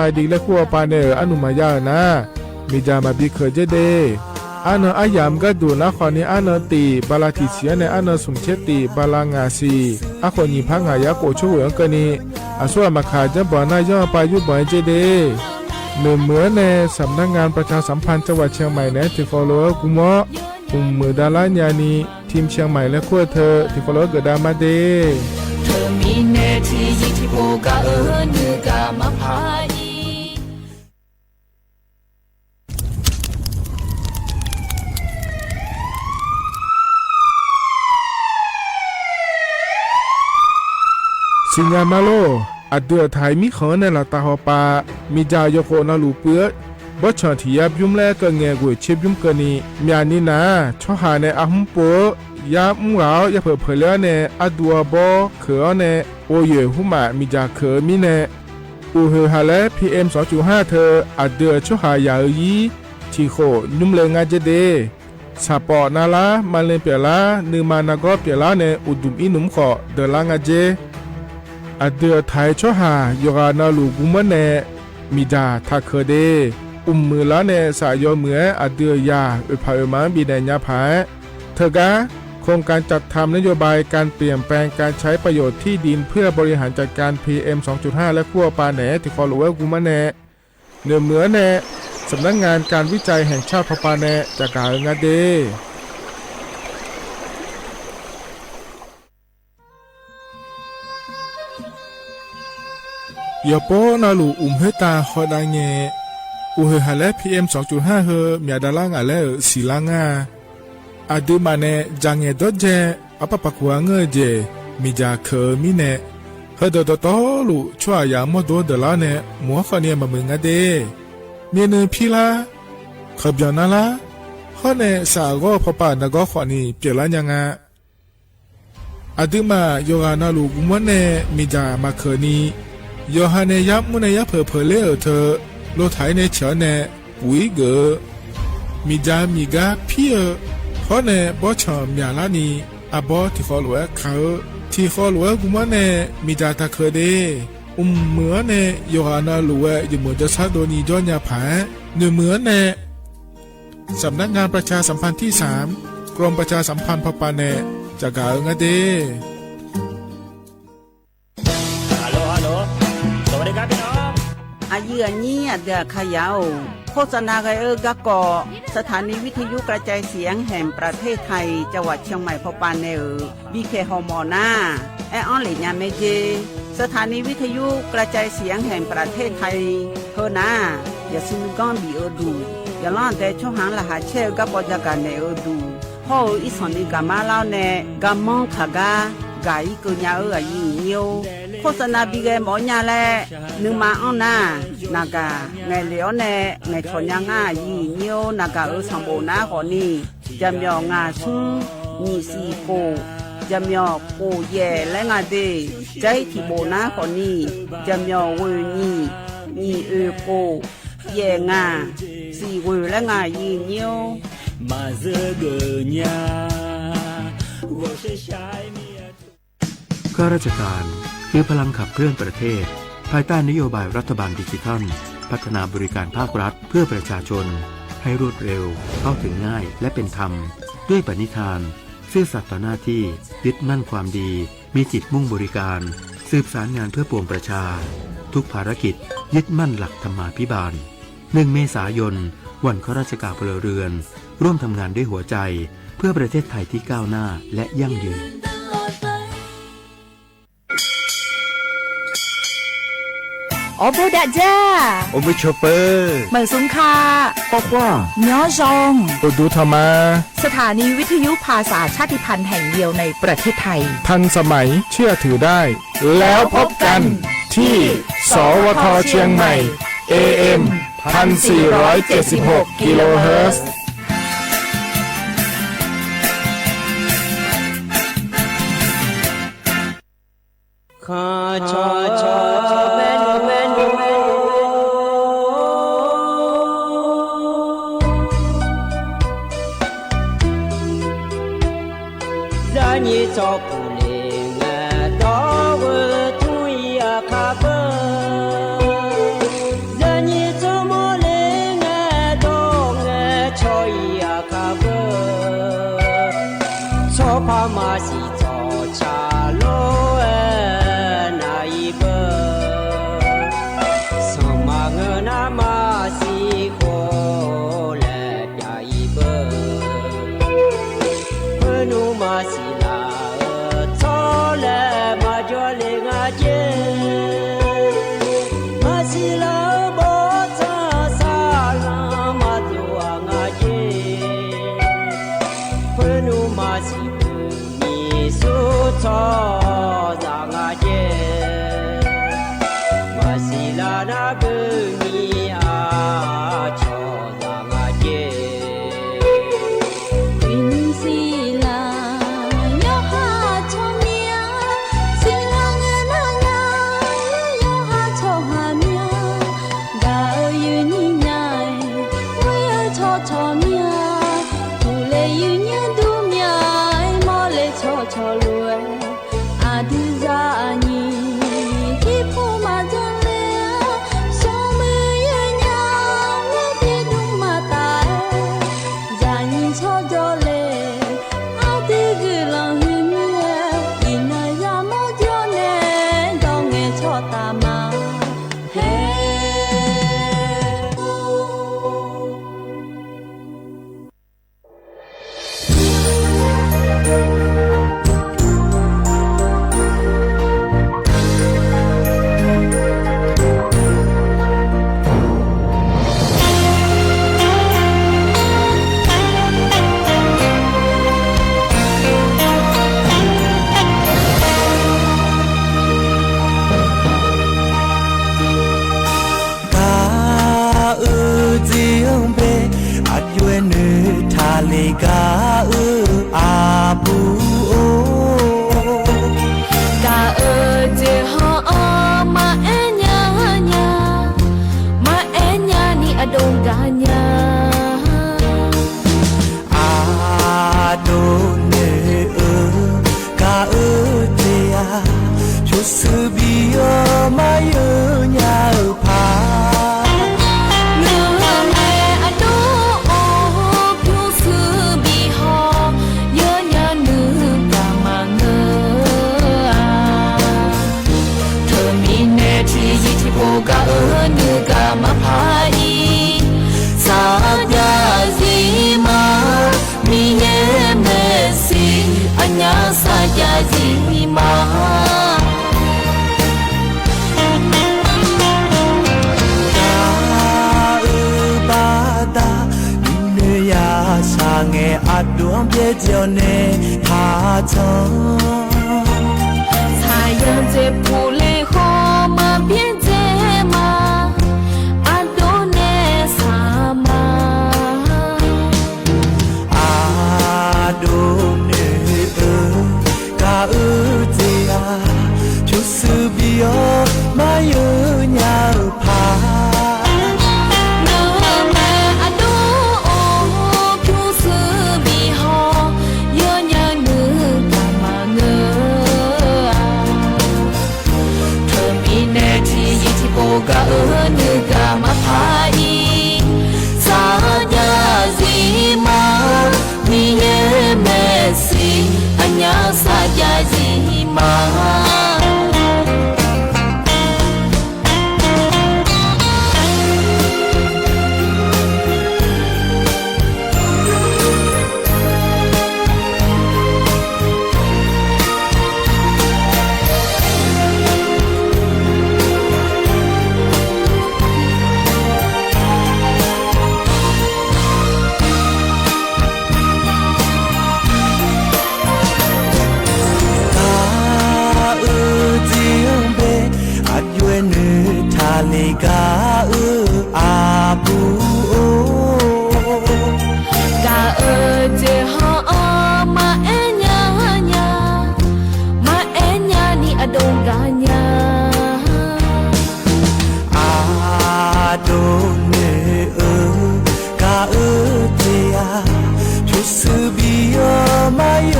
ายดีและขั้วปาเนออนุมายานะมีจามาบิเคยเจเดอันอายามก็ดูนะขอนี้อันตีบาลาติเสียในอันสุมเชติบาลางาซีอาคนยิพังหายาโกช่วยอังกนีอาส่วนมาขาจะบ่อนายย่อไปยุบ่อยเจเดเหมือนในสำนักงานประชาสัมพันธ์จังหวัดเชียงใหม่เนี่ยที่ฟอลโล่กุมะมือดาราญานีทีมเชียงใหม่และขั้วเธอที่ฟอลโล่เกิดดามาเดเธอมีเนที่ยิ่งที่โบกาเนื้อกามาพายสิงามาโลอเดือไทยมีขอในละตาหอปามีจายโคนาลูเปื้อบชอที่ยับยุมแลก็เงยกวยเชบยุมกันนี่มีอันนี้นะชอหาในอาหุมโปยามุงเหลาอย่าเผลอเผลอในอดัวบอเขือในโอเยหุมามีจาเขือมีในอูเฮฮาเลPM 2.5เธออเดือชอหายายีที่โคยุมเลงาเจเดสาปอนาลามาเลเปียลานือมานากอเปียลาในอุดุมอินุมขอเดลางาเจอเดือไทยชอหายกานาลูกุมะเนมีดาทักเคเดมือละเนสายอเหมืออเดือยาอุปาอุมาบีแดญญาภาเธอกะโครงการจัดทำนโยบายการเปลี่ยนแปลงการใช้ประโยชน์ที่ดินเพื่อบริหารจัดการ PM 2.5 และขั้วปาแหนที่ฟอลโลเวอร์กุมะเนเนื้อเหมือเนสำนักงานการวิจัยแห่งชาติพปาแหนจากการงาเดยาโปนาลูเฮตาฮอดาเงอูเฮฮาเล PM 2.5 เฮมีดาลางาเลศิลางาอดูมาเนจังเงดเจอปะปะกัวเงเจมีจาเคมีเนเฮดดตอลูชัวยามอดดลาเนมัวฟาเนียมามึงาเดเมียนพีลาขบยานาลาฮอเนสากอพปานากอขอนีเปลายังาอดูมาโยอานาลูกุมะเนมีจามาเคนีโยฮาเนยับมุเนยับเผลอเธอโลไถในเฉเนปุยเกมีจามีกาพี่เพราะเนบอชอมยาลานีอาบอที่ฟอลเวเขาที่ฟอลเวกุมะเนมีจาตาเคเดเหมือนเนโยฮานาลูเวอยู่เหมือนจะซาโดนีจอนยาผาเหมือนเนสำนักงานประชาสัมพันธ์ที่3กรมประชาสัมพันธ์พปาเนจากกาเงเดอายุนี้เดือขยาวโฆษณาไกกะกอสถานีวิทยุกระจายเสียงแห่งประเทศไทยจังหวัดเชียงใหม่พปานเนบีเคฮอมอนาแอออนหลิญาเมเจสถานีวิทยุกระจายเสียงแห่งประเทศไทยเฮนาอย่าซึมก้อนบีเอดูอย่าล่อนแต่ช่วงหางละหาเชลกับปจาการเนเอดูพ่ออีสอนิกามาเล่าเนกามองขากากาอีกุญญายิงเยียวโฆษณาบีเกหมอญาแลนึงมาอ้อนนานากาไงเหลียวแน่ไงทอนยางายีเนียวนากาสังโบนาขอนี่จำยองาซุงนี่สีโกจำยอโกแย่และงาเดใจที่โบนาขอนี่จำยอเวนี่โกแย่งาสีเวและงายีเนียวมาเจอเกญาข้าราชการคือพลังขับเคลื่อนประเทศภายใต้นโยบายรัฐบาลดิจิทัลพัฒนาบริการภาครัฐเพื่อประชาชนให้รวดเร็วเข้าถึงง่ายและเป็นธรรมด้วยปณิธานซื่อสัตย์ต่อหน้าที่ยึดมั่นความดีมีจิตมุ่งบริการสืบสารงานเพื่อปวงประชาทุกภารกิจยึดมั่นหลักธรรมาภิบาล1 เมษายนวันข้าราชการพลเรือนร่วมทำงานด้วยหัวใจเพื่อประเทศไทยที่ก้าวหน้าและยั่งยืนโอโบดาจ้าโอเมชเปอร์เหมือนสุงคาปอกว่าเนื้อจงโอดูธรรมาสถานีวิทยุภาษาชาติพันธุ์แห่งเดียวในประเทศไทยทันสมัยเชื่อถือได้แล้วพบกันที่สวทเชียงใหม่ AM 1476 กิโลเฮิรตซ์ข้าชอแม่น让你照顾你我到我对呀卡不มาสิจอชาโลเอนายเบอสมาเงนามาสิโคเลยายเบอเมนูมาสิลาทอเลมาจอเลงาเจมาสิลาบอทาสาลามาตัวงาเจเมนูมาสิสุทอจางอาเจมาสิลานาเบมีอาชอจางอาเจวินสีลาโยหาชอเมียสีลาเงินงาโยหาชอหาเมียดาวยืนยิ่งใหญ่ว่าโยชอชอเมียผู้เลยืนยันดูเมียมอเลชอชอรวยอาดูซานีที่ผู้มาจนเลสองมือยืนยาวและที่ดูมาตายจานิชอจอเลอาดูกุลังหิมเยอินายามอจอเนดองเงชอตามาเฮกาอาบูโอกาเจฮอมาเอญาญามาเอญานี่อดงกาญาอาโดเนกาเตียชุสบิโอมาเยญาพากานึกามาพายสาญาซีมามีเยเมซีอัญญาสาญาซีมาบาดานิเนยาสาเงอดวงเปียเจียวเนหาจงสายันเจ็บผู้เลขอมาเปียเจมาอดโดเนสามาอาโดเนกาเจียชุสบิโอมาเยญาพากานึกามาพายสาญาซีมามีเยเมซีอัญญาสาญาซีมาเลกาอาบูโอกาเจฮอมาเอญาญามาเอญานี่อดงกาญาอาโดเนกาเตียชุสบิโอมาเย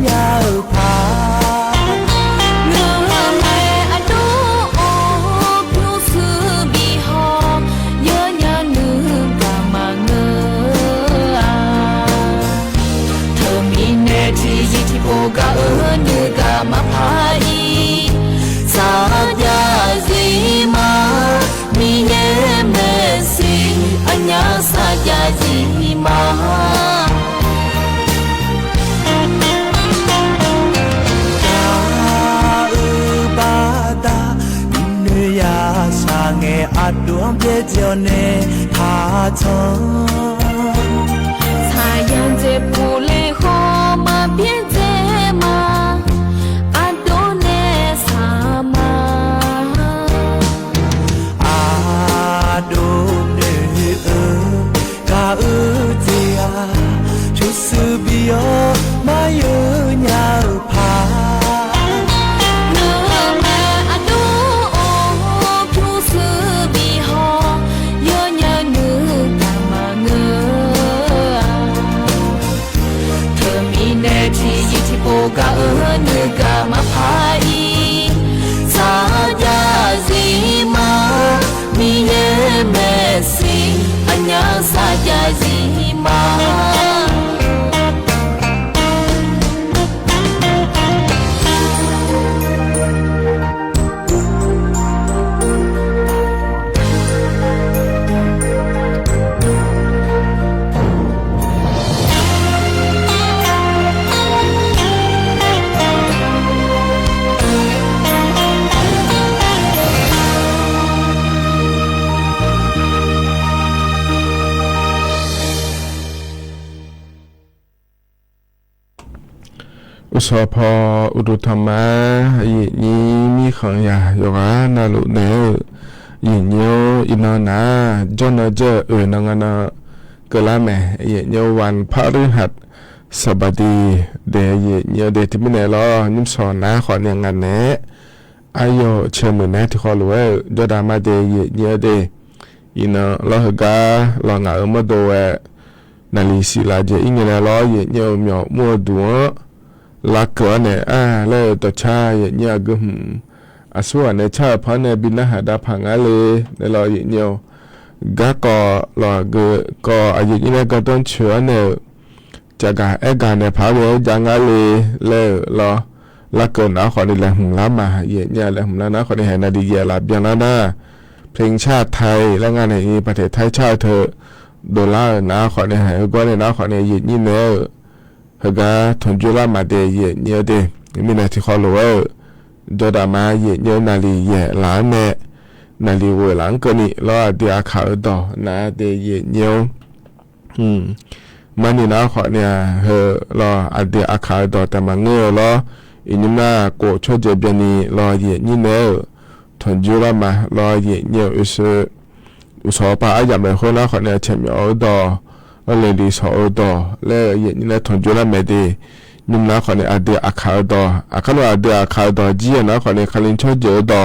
ญาพาโ စီမာငယ်အတွန်းပြည့်ကျော်နေထားချုံ才养着不累好嘛变这嘛阿多呢啥嘛阿多呢嘎子呀就是比哟没有鸟爬กะเนกะมาพาอีสาญาสีมามีเยเมสีอัญญาสาญาสีมาอุสพออุดุธรรมะยินี้มีขังยาโยกานาลุเนยิโยอินนาจอนเจนังนาเกลาเมยิโยวันพฤหัสสบดีเดยิโยเดทิมิเนลอนิมสอนนะขอเนียงกันเนอายโยเชมือเนที่ขอรู้จดามาเดยิโยเดอินลอฮกาลองเอามาดูนาลิสิลาเจอิงเนลอยิโยเหมียวมัวดัวลักเกอเนี่ยแล้วต่อชายเนี่ยก็ส่วนในชาพันเนี่ยบินหาดาพังอะไรในรอยเนี่ยก็รอก็อายุเนี่ยก็ต้องเชื่อเนี่ยจากการเนี่ยพาไปจังอะไรแล้วรอลักเกอหน้าขอนี่แหละละมาเนี่ยแหละละนะขอนี่ให้นาดีเยลาบยังนะเพลงชาติไทยและงานในประเทศไทยชาติเธอดอลลาร์นะขอนี่ให้ก็เนี่ยนะขอนี่ยืนนี่เนี่ยฮะก็ทนจุลามาเดยเนี่ยเดมีนาที่ขอรู้ว่าจดามาเนี่ยนาลีเยหลานเนี่ยนาลีเวหลังก็นี่แล้วเดี๋ยวข่าวต่อนาเดยเนี่ยมันนี่นะขอเนี่ยเฮแล้วเดี๋ยวข่าวต่อแต่มาเงือแล้วอินน่าโกช่วยเจ็บนี่แล้วเยนี่เนี่ยทนจุลามาแล้วเยเนี่ยอุศปะอาอย่างไรคนนะขอเนี่ยเฉยเอาต่อเลยดีสอดอแล้วยันนี่ทนจุลาเมดีนุ่มนะขอเนี่ยอดีอาคาดออาคาโนอดีอาคาดอจีนะขอเนี่ยคลินชดเจอดอ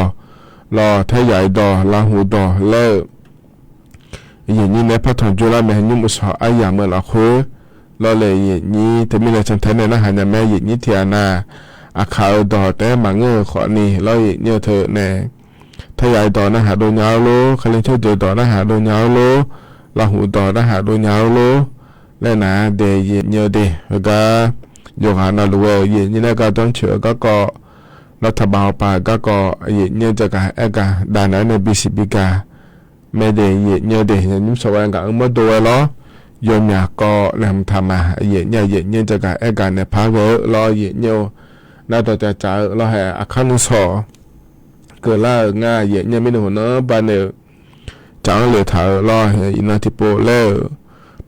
รอเทใหญ่ดอลาหูดอแล้วยันนี่เนี่ยพอทนจุลาเมนุ่มอุศอาอย่างเมื่อละคุยแล้วเลยยันนี่แต่มีในฉันเทนเนี่ยนะหันแม่ยันนี่เทียนาอาคาดอแต่มังเงอขอนี่แล้วยันนี่เธอเนี่ยเทใหญ่ดอนะหาโดนยาวโลคลินชดเจอดอนะหาโดนยาวโลลาหูต่อนะหาดูยาวโลและนะเดยเยอะเดก็โยกหานาลูเยนี่นะก็ต้องเชื่อก็รัฐบาลป่าก็เยเนี่ยจะกะกะดานะในบิสิบิกาไม่เดยเยอะเดยนิ่มสวรรค์ก็มาดูล้อยมยาก็เริ่มทำมาเยเนี่ยจะกะกะในพาเวล้อเยเนี่ยน่าต่อจะจ่ายล้อให้อาคานุสอเกิดล่าง่ายเยเนี่ยไม่หนูเนาะบ้านเนี่ยจังเลยถารออินาทิโปเล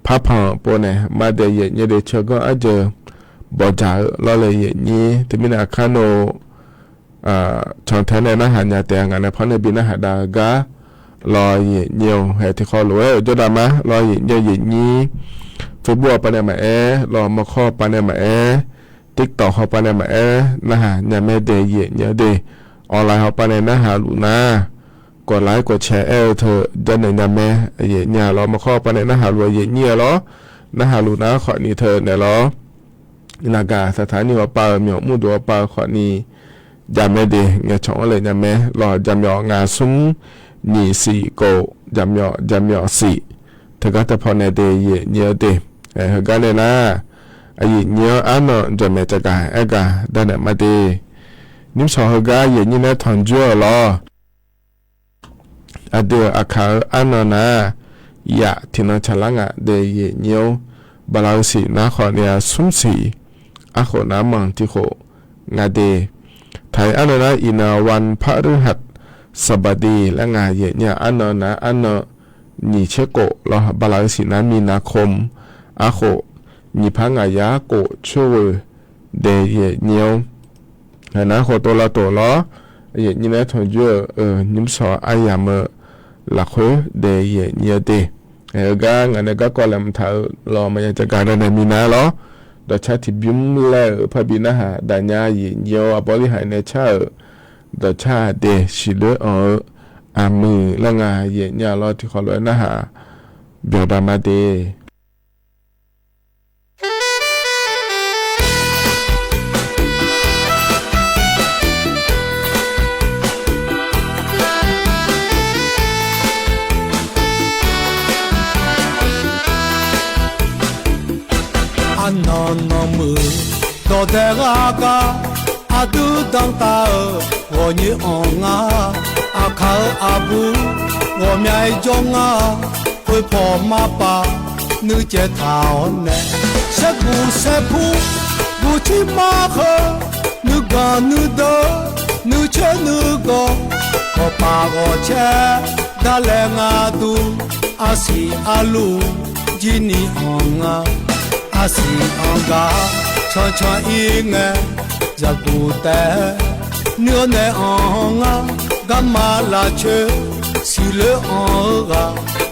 พับผ่อนปนเนี่ยมาเดียเนี่ยเดชก็อาจจะบ่จ่ายรอเลยนี่ที่มีนาคาโนชอนแทนในนะหันยาแต่งกันในเพราะในบินหาดากาลอยเยี่ยวให้ที่คอรู้จดามะลอยเยี่ยวนี่เฟซบุ๊กปนในมารอมาข้อปนในมาติ๊กต็อกเขาปนในมานะฮะเนี่ยไม่เดียเนี่ยเดออนไลน์เขาปนในนะฮะลูน่ากดไลค์กดแชร์เธอจะในนามแม่เนี่ยเรามาข้อปนในนะฮะรวยเนี่ยล้อนะฮะลูน่าขอนี่เธอเนี่ยล้อนากาสถานีว่าป่าเหมียวมูดัวป่าขอนี่ยามไม่ดีเงี้ยช่องเลยยามแม่รอจำยองาซุ้มนี่สี่โกจำยอสี่เธอก็จะพอในเดย์เยอะเดเฮ้ยก็เลยนะไอ้เงี้ยอันนั้นจะไม่จะกาได้เนี่ยมาดีนิ่มสองเฮก็เยนี่นะทอนจั่วล้ออเดียอาคาอันนั้นนะ ya tina chalanga de ye nyo balau si na kho ne sum si a kho na mang ti kho nga de thai anana ina wan pharuhat sabadi la nga ye nya anana anna ni che ko lo balau si na mi na khom a kho ni phanga ya ko chwe de ye nyo na kho to la ye ni na thon je nim so ayam la kho de ye nya de ga nga ne ga ko lam tha lo ma ya ja ga na mi na lo da cha ti bim le pha bi na ha da nya ye nyo a bo li ha ne cha da cha de shi le a mu la nga ye nya lo ti kho lo na ha bi da ma de no mơ đồ đẻ ga a du dang ta wo ni ong a khao a bu wo mai jong phơi phò ma pa nữ chế thảo nè sẽ pu bu chi ma khơ nữ ga nữ đơ nữ chế nữ go có pa go che da le nga tu a si a lu ji ni ong asi anga cho inge zakute nyo ne anga gamma la che si le anga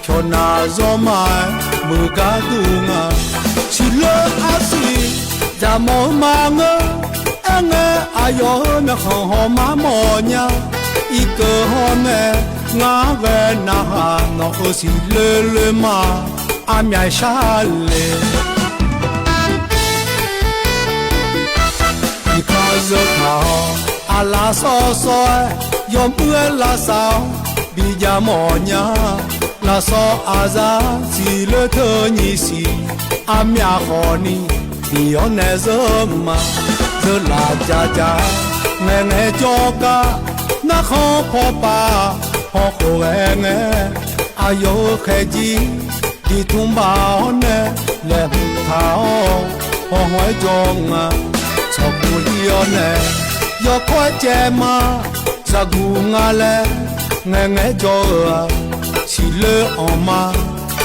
cho na zo mai mu ga dunga si le asi da mo manga anga ayo me ho ma mo nya i ko ho me nga ve na ha no si le ma a mya sha le because of how Allah so yom ue la sao bi ja mo nya la so aza si le te ni si amya khoni bi one zoma de la ja nge jo ka na kho pho pa ho kho nge ayo khe ji di thum ba one le thao ho hoi jong cho bu yo ne yo kwa che ma za gu nga le nge jo si le on ma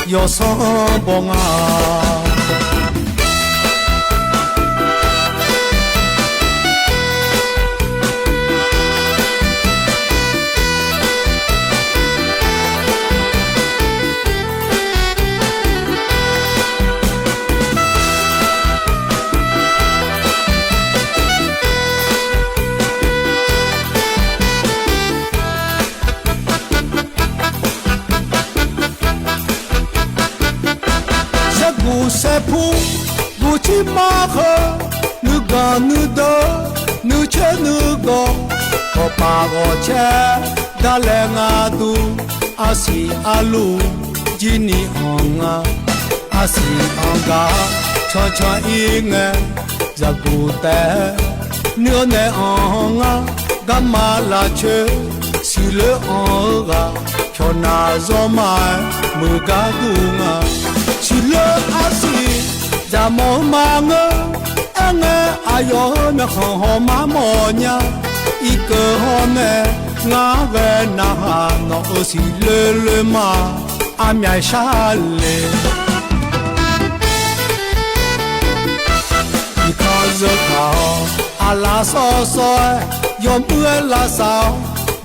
yo so bo nga se pu bu chi ma kho nu ga nu do nu che nu go ko pa go che da le nga tu asi alu ji ni onga asi onga cho inge za gu te nyo ne onga gamma la che si le onga cho na zo mai mu ga du nga si le asi da mo ma nge enge ayo me ho ma mo nya i ko ho me nga ve na ha no si le ma a mya sha le because of how Allah so yom ue la sao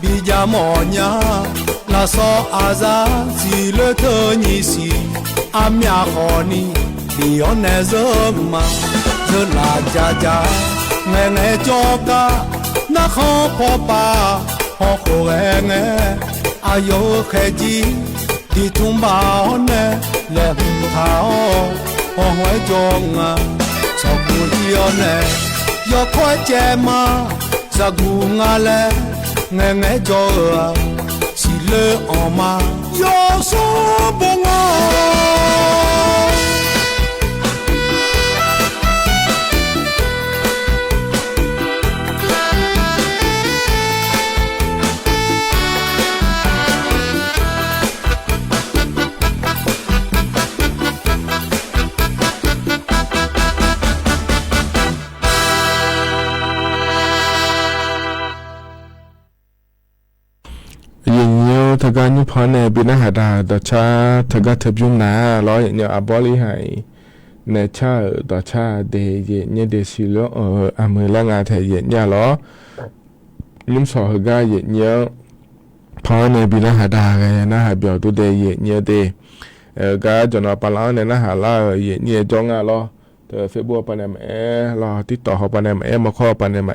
bi ja mo nya la so aza si le te ni si amya khoni bi one zoma de la ja nge jo ka na kho pho pa ho kho nge ayo khe ji di thum ba one le thao ho hoi jong cho bu yo ne yo kwa che ma za gu nga le nge jo si le on ma yo so bo nga ทกายุพอเนบินะหาดาดชาทกาทบุญนาล้อเนี่ยอบอลิให้เนชาดชาเดเยเนี่ยเดซิโลอเมลังอาเทเยเนี่ยล้อยุมสอหกาเยเนี่ยพอเนบินะหาดาไงนะหาเบียวตุเดเยเนี่ยเดกาจนอปลาเนี่ยนะหาลาเยเนี่ยจงอ่ะล้อเธอเฟบัวปานมล้อติดต่อเขาปานมมาข้อปานม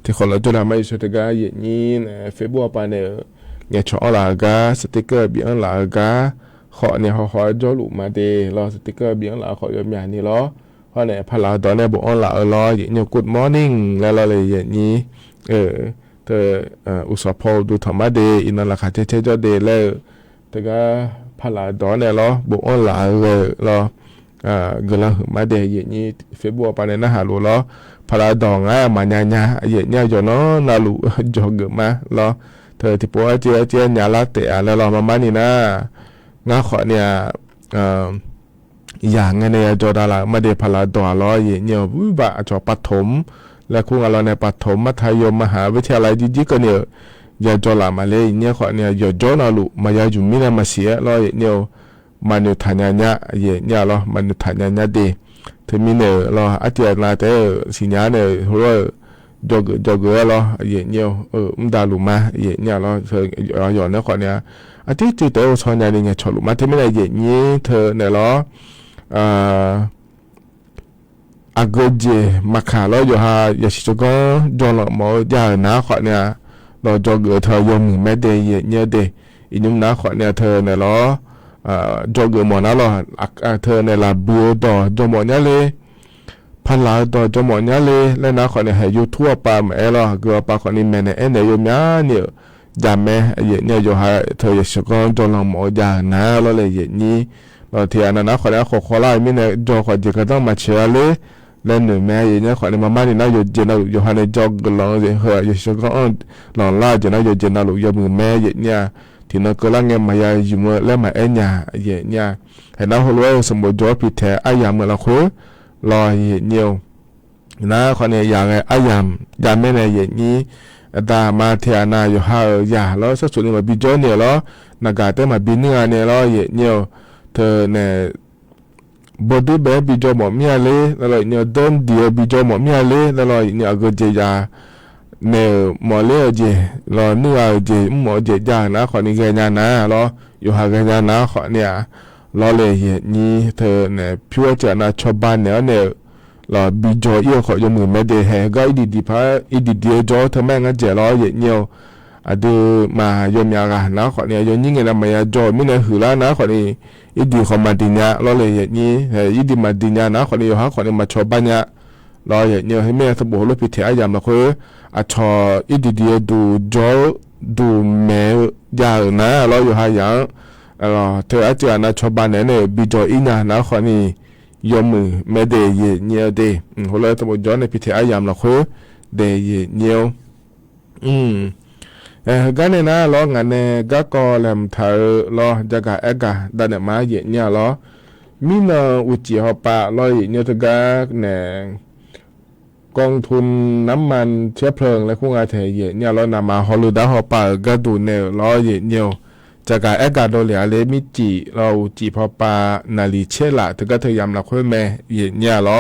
ที่คนเราจะทำให้สุดท้ายเย็นนี้เฟบัวปานเนี่ยชอลากาสติกเกอร์เบียงลากาขอเนี่ยเขาจอลุมาเดรอสติกเกอร์เบียงลาขอยมยานี่ล้อเพราะเนี่ยพลาตอนเนี่ยบอกลาล้อเย็นเนี่ย good morning แล้วเราเลยเย็นนี้เธออุสพอดูธรรมะเดอินราคาเจ๊จอเดแล้วแต่ก็พลาตอนเนี่ยล้อบอกลาเลยล้อกำลังมาเดเย็นนี้เฟบัวปานนะฮะรู้ล้อพลาดองมาญาเย็นเนี่ยจอนานาลูจอกมาล้อเธอที่ปัวเจียญาลาเตะแล้วเรามานี่นะงาขอเนี่ยอย่างเงี้ยจอดาละมาเดพลาดอล้อเย็นเนี่ยวิบะจอปฐมและคู่กับเราในปฐมมัธยมมหาวิทยาลัยจีก็เนี่ยยาจอละมาเลยเนี่ยขอเนี่ยยอจอนาลูมายาจุมินามาเสียล้อเย็นเนี่ยมานุฐานญาเย็นเนี่ยล้อมานุฐานญาเดถึงมีเนี่ยล้ออาทิตย์ละแต่สิญญาเนี่ยหัวจอกล้อเย็นเนี่ยดาลูมาเย็นเนี่ยล้อเธอย้อนเนี่ยขอเนี่ยอาทิตย์จุดเดียวชอนยาเนี่ยชอลูมาถึงมีเนี่ยเย็นเนี่ยเธอเนี่ยล้ออากเจมาขาล้ออยู่ฮะอย่าชิจก็จอละหมอยาหน้าขอเนี่ยล้อจอกเธอยมแม่เดย์เย็นเนี่ยเดย์อีนุ่มหน้าขอเนี่ยเธอเนี่ยล้อจอกหมอนะล้อเธอเนี่ยละบัวต่อจอหมอเนี่ยเลยพันลาต่อจอหมอเนี่ยเลยแล้วนะขอเนี่ยให้อยู่ทั่วป่าแม่ล้อก็ป่าขอนี่แม่เนี่ยเนี่ยอยู่เนี่ยเนี่ยจำแม่เย็นเนี่ยอยู่ฮะเธออย่าชิจก็จอละหมอยาหน้าล้อเลยเย็นนี้เราเทียนนะขอเนี่ยขอไล่ไม่เนี่ยจอขอเจก็ต้องมาเชื่อเลยแล้วหนึ่งแม่เย็นเนี่ยขอเนี่ยมานี่นะอยู่เจนะอยู่ฮะเนี่ยจอกลองเฮ้ยอย่าชิจก็ลองล่าเจนะอยู่เจนะลูกอยู่มือแม่เย็นเนี่ยที่นั่นก็ลังเงี้ยมายาอยู่มือแล้วมาเงี้ยเย็นเนี่ยเห็นแล้วหัวเราสมบูรณ์จอพิเศษอายามเมื่อละคนรอเย็นเนี่ยนะขอเนี่ยอย่างไงอายามไม่เนี่ยเย็นนี้ตามาเทียนาอยู่ฮะอย่าแล้วสักส่วนนึงมาบิจเนี่ยแล้วนักการแต่มาบินเนื้อเนี่ยแล้วเย็นเนี่ยเธอเนี่ยบอดี้แบบบิจหมอมีอะไรแล้วเนี่ยเดินเดียวบิจหมอมีอะไรแล้วเนี่ยก็เจียเนี่ยหมอเลี้ยเจรอเนื้อเจหมอเจียนะขอนี่แกญานะรออยู่หาแกญานะขอเนี่ยรอเลยเย็นนี้เธอเนี่ยพิวเจนะชอบบ้านเนี่ยรอบิจอีขอยมือไม่ได้แหก็อีดีพาอีดีจอเธอแม่งเจรอเย็นเนี่ยอะดูมายมยากะนะขอเนี่ยยยิ่งเงินมายาจอไม่เนี่ยหือละนะขอนี่อีดีขอมาดิญญารอเลยเย็นนี้อีดีมาดิญญานะขอนี่อยู่หาขอนี่มาชอบบ้านเนี่ยรอเย็นเนี่ยให้แม่สมบูรณ์รถพิเศษยามละคืออาชออีดีดูจอดูแม่ยานะรออยู่หาอย่างเธออาจารย์นะชอบบ้านเนี่ยบิจอีน่ะนะขอนี่ยอมมือไม่ได้เย็นเนี่ยเดหัวเราสมบูรณ์จอในพิเศษยามละคือเดเย็นเนี่ยกันเนี่ยนะล้องานเนี่ยก็กอลำเธอล้อจะกะเอกะดันมาเย็นเนี่ยล้อมีนาอุจิฮอปะล้อเย็นเนี่ยตะกะเนี่ยกองทุนน้ำมันเชื้อเพลิงและคู่งานเทเย็นเนี่ยล้อนำมาฮอลูดาฮอปะก็ดูเนี่ยล้อเย็นเนี่ยจะกะเอกะโดเลียเลมิจิเราจิพอปะนาลีเชล่ะตะกะเธอยามละค่อยแม่เย็นเนี่ยล้อ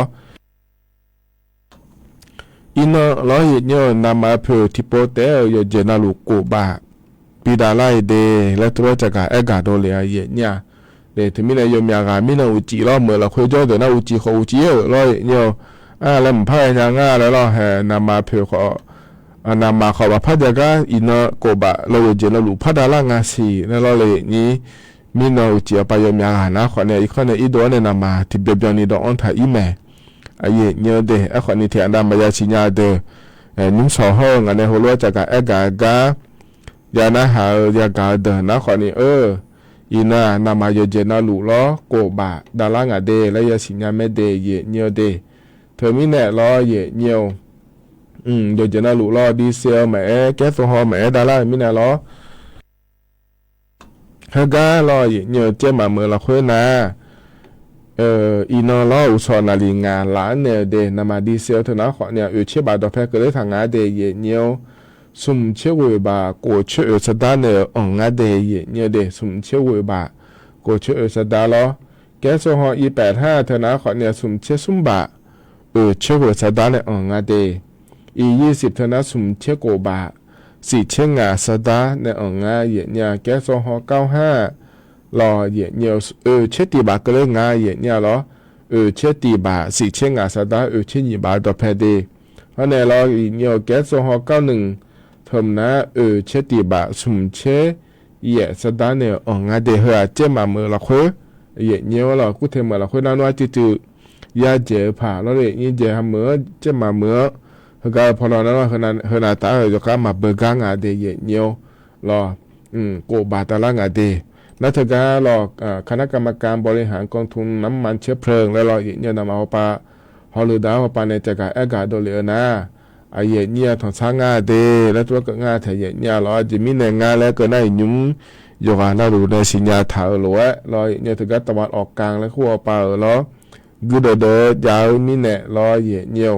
อินล้อเย็นเนี่ยนำมาเพื่อที่โปเตออยู่เจนาลูกบาปีดาไลเดและตัวจะกะเอกะโดเลียเย็นเนี่ยเดถึงมีนายยมยากามีนาอุจิล้อเมื่อละค่อยจ่อเดนาอุจิเขาอุจิล้อเย็นเนี่ยแล้วมันพายยังแล้วเราเห็นนำมาเพื่อขอนำมาขอว่าพัดยากาอินโกบะเราอยู่เจนาลูพัดาลางาสีแล้วเราเลยนี้มีนาอุจิไปยมยากานะขอเนี่ยอีกคนเนี่ยอีโดเนี่ยนำมาที่เบียบยันนี่ดอนถ่ายอีเมลเย็นเนี่ยเดไอ้คนนี้ที่อันดามายาชิญาเดนุ่มสาวห้องอันนี้หัวเราะจากเอกากายานะหายากาเดนะคนนี้อีน่านำมาอยู่เจนาลูล้อโกบะดาลางาเดและยาชิญาเมเดเย็นเนี่ยเดเธอมีแน่ล้อเย็นเนี่ยอยู่เจนาลูล้อดีเซลแม่แก๊สโซฮอล์แม่ดาล่ามีแน่ล้อเฮก้าล้อเย็นเนี่ยเจ้ามาเมื่อละคุยนะอีนอล้ออุศนาลีงานหลานเนี่ยเดนำมาดีเซลเท่านั้นขอเนี่ยอยู่เชื่อบาดอกแพ้ก็เลยทางงานเดเย็นเนี่ย สุ่มเชื่อเวบาโกเชื่อสดาเนอองาเดยเนี่ยเดสุ่มเชื่อเวบาโกเชื่อสดาล้อแกโซฮอE85เธอนะขอเนี่ยสุ่มเชื่อซุ่มบะเชื่อเวสดาเนอองาเดE20เธอนะสุ่มเชื่อโกบาสี่เชื่องาสดาเนอองาเนี่ยแกโซฮอ95รอเนี่ยเชื่อตีบาก็เลยงาเนี่ยล้อเชื่อตีบาสี่เชื่องาสดาเชื่อยีบาดอเพเดเพราะในรอเนี่ยแกโซฮอ91ทมนะเชติบะสุ่มเชสดาเนอองาเดเฮอเจมาเมละคุเนี่ยว่าเรากูเทมาละคุนานว่าจืยาเจผ่าแล้วเลยนี่เจฮะเมเจมาเมเฮกาพอเรานั้นว่าเฮนาตาจะกามาเบกางาเดเนี่ยรอโกบาตาลางาเดนัทกาหลอกคณะกรรมการบริหารกองทุนน้ำมันเชื้อเพลิงและรอเนี่ยนำเอาปาฮอลูดาเอาปาในจักรเอกาโดเลนะเนี่ยทางช้างงาเดแล้วตัวก็งาเถยเนี่ยเราจะมีในงาแล้วก็ได้ยุ่งอยู่กันเราดูในสิญญาถาวรเราเนี่ยถึงกับตะวันออกกลางแล้วขั้วเปล่าเรากูเดยาวมีเนี่ยเราเนี่ย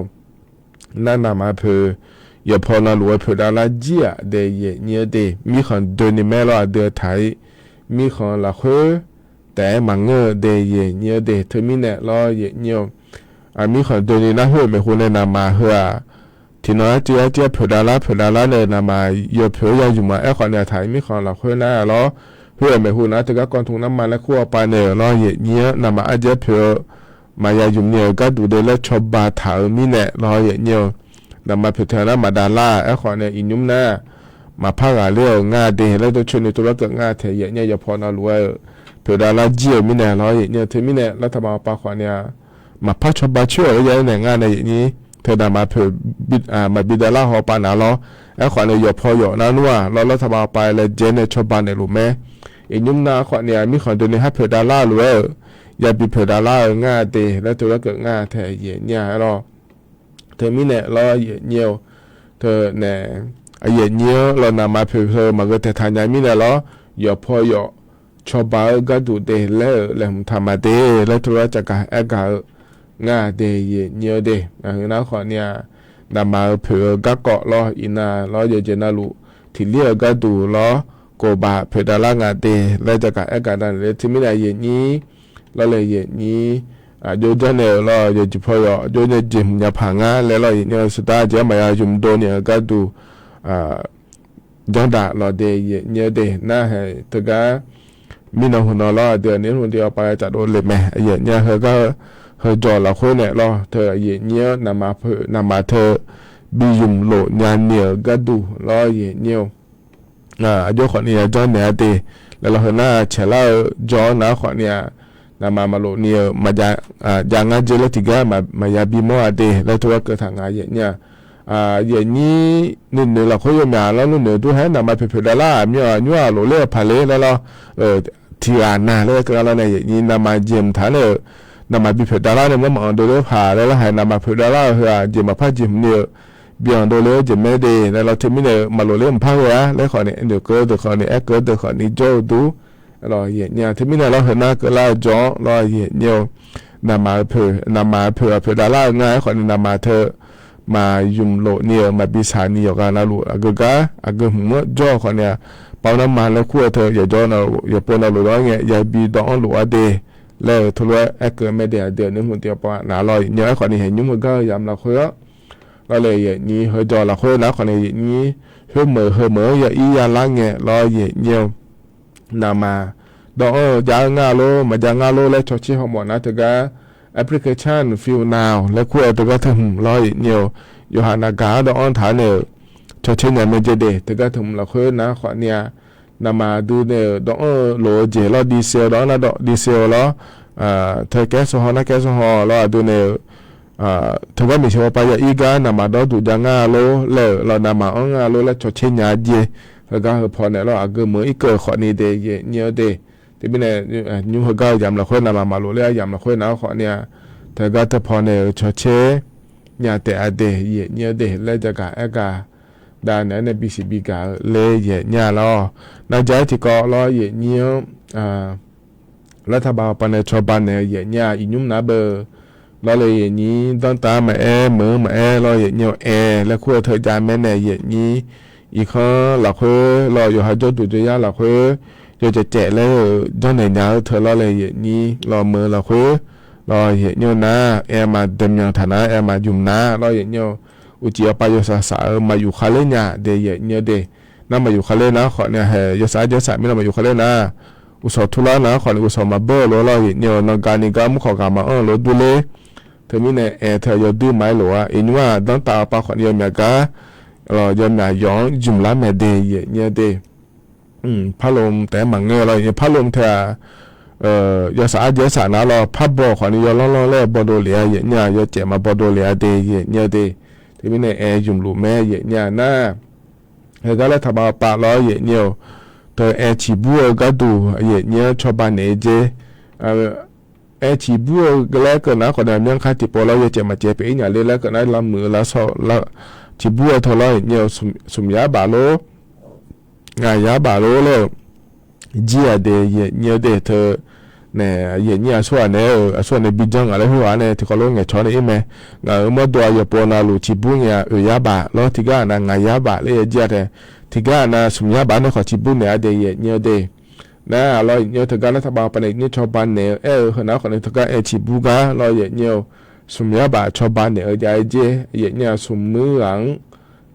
นั่นนำมาเพื่ออย่าพอเราหลวงเพื่อดาราเจียเดยเนี่ยเดมีคนเดินในแม่เราเดินไทยมีคนละคือแต่มังเงอเดยเนี่ยเดเธอมีเนี่ยเราเนี่ยมีคนเดินในนั้นเพื่อไม่ควรในนำมาเพื่อทีน้อยเจ้าเผดาราเนี่ยนำมาโยเผยยาอยู่มาขอเนี่ยถ่ายมีของเราเพื่อหน้าล้อเพื่อไม่หูนะแต่ก็กองทุนน้ำมันและขั้วปลาเนี่ยล้อเนี่ยนำมาอาจจะเผยมายาอยู่เนี่ยก็ดูเดลชอบบาถามีเนี่ยล้อเนี่ยนำมาเผยเธอแล้วมาดาล่าขอเนี่ยอินุ่มหน้ามาพักเรื่องงาเดแล้วตัวชนในตัวก็งาเถยเนี่ยอย่าพอเรารวยเผยดาราเจียวมีเนี่ยล้อเนี่ยเธอมีเนี่ยรัฐบาลปาขอเนี่ยมาพักชอบบาช่วยแล้วยังเนี่ยงานในนี้เธอได้มาเพื่อมาบิดาล่าหอปานาล้อขอเนี่ยหยกพอหยกนั่นว่าเรารัฐบาลไปเลยเจนในชาวบ้านในรู้ไหมยุ่งนาขอเนี่ยมีขอเดินในฮับเพื่อดาล่ารู้อย่าบิเพื่อดาล่าง่าเตะแล้วตัวก็ง่าแทะเนี่ยรอเธอมีเนี่ยรอเนี่ยเธอเนี่ยเนี่ยเรานำมาเพื่อมาก็แต่ทางยามีเนี่ยรอหยกพอหยกชาวบ้านก็ดูเตะแล้วมันทำมาเตะแล้วตัวจะกะกะงาเดยเนี่ยเดนะขอเนี่ยนำมาเผื่อก็เกาะล้ออินาล้อเจนาลุที่เรียกก็ดูล้อโกบาเผื่อดาล่างาเดแล้วจะกะกะดันเลยที่ไม่ได้เย็นนี้แล้วเลยเย็นนี้โยจเนลล้อโยจิพอยโยเนจิมยาผางาแล้วล้อเนี่ยสุดท้ายจะมายาจุมโดเนี่ยก็ดูจงดาล้อเดยเนี่ยเดน่าให้ตะกามีน้องหัวล้อเดือนนี้คนเดียวไปจัดโดนเลยแม่เนี่ยเธอก็เฮจอละคนเนี่ยรอเธอเนี่ยนำมาเธอบิยุมโลญาเนี่ยก็ดูรอเนี่ยอายุคนเนี่ยจอเนี่ยตีแล้วเราเห็นหน้าเชล่าจอนะคนเนี่ยนำมาโลเนี่ยมาอย่างงั้นเจอแล้วที่ก็มายาบิโมอาตีแล้วตัวเกิดทางงานเนี่ยอย่างนี้นี่เราคุยมาแล้วนู่นเนี่ยดูให้นำมาเผยดาล่ามีนัวโลเล่พาเล่แล้วเราที่อ่านนะแล้วก็เราเนี่ยอย่างนี้นำมาเจียมฐานเนี่ยนำมาบิเผดาล่าเนี่ยมันมาดูเลยผ่าแล้วให้นำมาเผดาล่าเฮือเจมาพัดจิมเนี่ยเบียงดูเลยจะไม่ดีแล้วเราจะไม่เนี่ยมาโลเล่มพักวะแล้วขอเนี่ยเดี๋ยวก็เดี๋ยวขอเนี่ยเดี๋ยวขอเนี่ยโจดูรอเนี่ยที่ไม่เนี่ยเราเห็นหน้าก็ล่าจ่อรอเนี่ยนำมาเผดาล่าง่ายขอเนี่ยนำมาเธอมายุมโลเนี่ยมาบิสานี่อยู่กันนะลูกก็หัวจ่อขอเนี่ยเปล่าน้ำมันแล้วขั้วเธออย่าจ่อนะอย่าปนเอาลูกเนี่ยอย่าบีดองลูกเดแล้วทุเรศเกิดไม่ได้เดือนนึงคนเดียวปะน่าลอยเนี่ยคนนี้เห็นยุ่งมันก็ยำละคุยก็เลยอย่างนี้เฮจอละคุยนะคนนี้อย่างนี้เฮเหม่อย่าอียาล้างเงี้ยลอยเนี่ยนามาดอกจางงาโลมาจางงาโลแล้วชดเชยหมดนะถึงก็แอปพลิเคชันฟิลนาวแล้วคุยถึงก็ถึงลอยเนี่ยอยู่หานากาดอกฐานเนี่ยชดเชยเนี่ยไม่จะเด็ดถึงก็ถึงละคุยนะคนเนี่ยนามาดูเนี่ยดอกโลเจลอดีเซลดอกนะดอกดีเซลล้อเธอแก๊สฮอนะแก๊สฮอล้อดูเนี่ยเธอว่ามีเชื่อไปอย่าอีกานามาดอกดูจางาโลแล้วเรานามาอ้งาโลแล้วชดเชยเนี่ยเจแล้วก็พอเนี่ยเราอาจจะเหมือนอีกเกิดขอนี้เดย์เนี่ยเดย์ที่เป็นเนี่ยยุ่งเขาก็ยำละคุยนามาโลเลยยำละคุยนะขอเนี่ยเธอก็จะพอเนี่ยชดเชยเนี่ยแต่อเดย์เนี่ยเดย์แล้วจะกะกาด้านนั้นในบีซีบีกาเลยเนี่ยล้อนอกจากที่ก็ล้อเนี่ยรัฐบาลปนชาวบ้านเนี่ยอีนุ่มนาเบอร์ล้อเลยนี้ต้องตามมาเหมือนมาล้อเนี่ยแล้วขั้วเธอจานแม่เนี่ยนี่ อีกข้อหลักเพื่อรออยู่หาจดดูจะยาหลักเพื่อจะแจกแล้วจนไหนยาวเธอรอเลยอย่างนี้รอมือหลักเพื่อรอเห็นโยนะแอมาเดิมยังฐานะแอมายุ่มนะรอเห็นโยอุจิอปายศาสามาอยู่คาเลเนี่ยเดียเนี่ยเดนั่นมาอยู่คาเลนะขอเนี่ยเฮยศาไม่เรามาอยู่คาเลนะอุศทุลานะขออุศมาเบอร์รอเราเห็นโยนการนิกามุขกามารถดูเลยเธอมีเนี่ยเธอยอดื้อไม้หรอวะอินว่าตั้งตาปาขอเนี่ยเมียการอยอมย้อนจุ่มละเมเดยเนี่ยเดพระลมแต่มังเงอเราเนี่ยพระลมเธอยศานะเราพับบอขอนี่ยอล้อแล่บอโดเลียเนี่ยยอเจมาบอโดเลียเดยเนี่ยเดที่มีเนี่ยจุ่มลูแม่เนี่ยหน้าเฮก็เลยทำมาปาล้อเนี่ยเธอชีบัวก็ดูเนี่ยชอบบ้านเจชีบัวก็แล้วก็นะขอเดินยังข้าติปอเราเจมาเจไปเนี่ยเลยแล้วก็นะลำมือละสอละชีบัวทอล้อเนี่ยสุมยาบาโลงายาบาโลเลยจีอาเดเนี่ยเดเธอเนี่ยเนี่ยส่วนเนี่ยส่วนในบิจังอะไรหัวเนี่ยที่เขาลงเนี่ยชอนนี่ไหมงาเมื่อตัวอย่าปนาลูชีบุเนี่ยยาบาแล้วที่ก้านะงายาบาเลยจีอาเดที่ก้านะสุมยาบาเนี่ยขอชีบุเนี่ยเดเนี่ยเดนะเราเนี่ยที่ก้านะถ้าบาปเนี่ยชอบบ้านเนี่ยขณะคนที่ก้าชีบุก้าเราเนี่ยสุมยาบาชอบบ้านเนี่ยใจเจเนี่ยสุมมือหลัง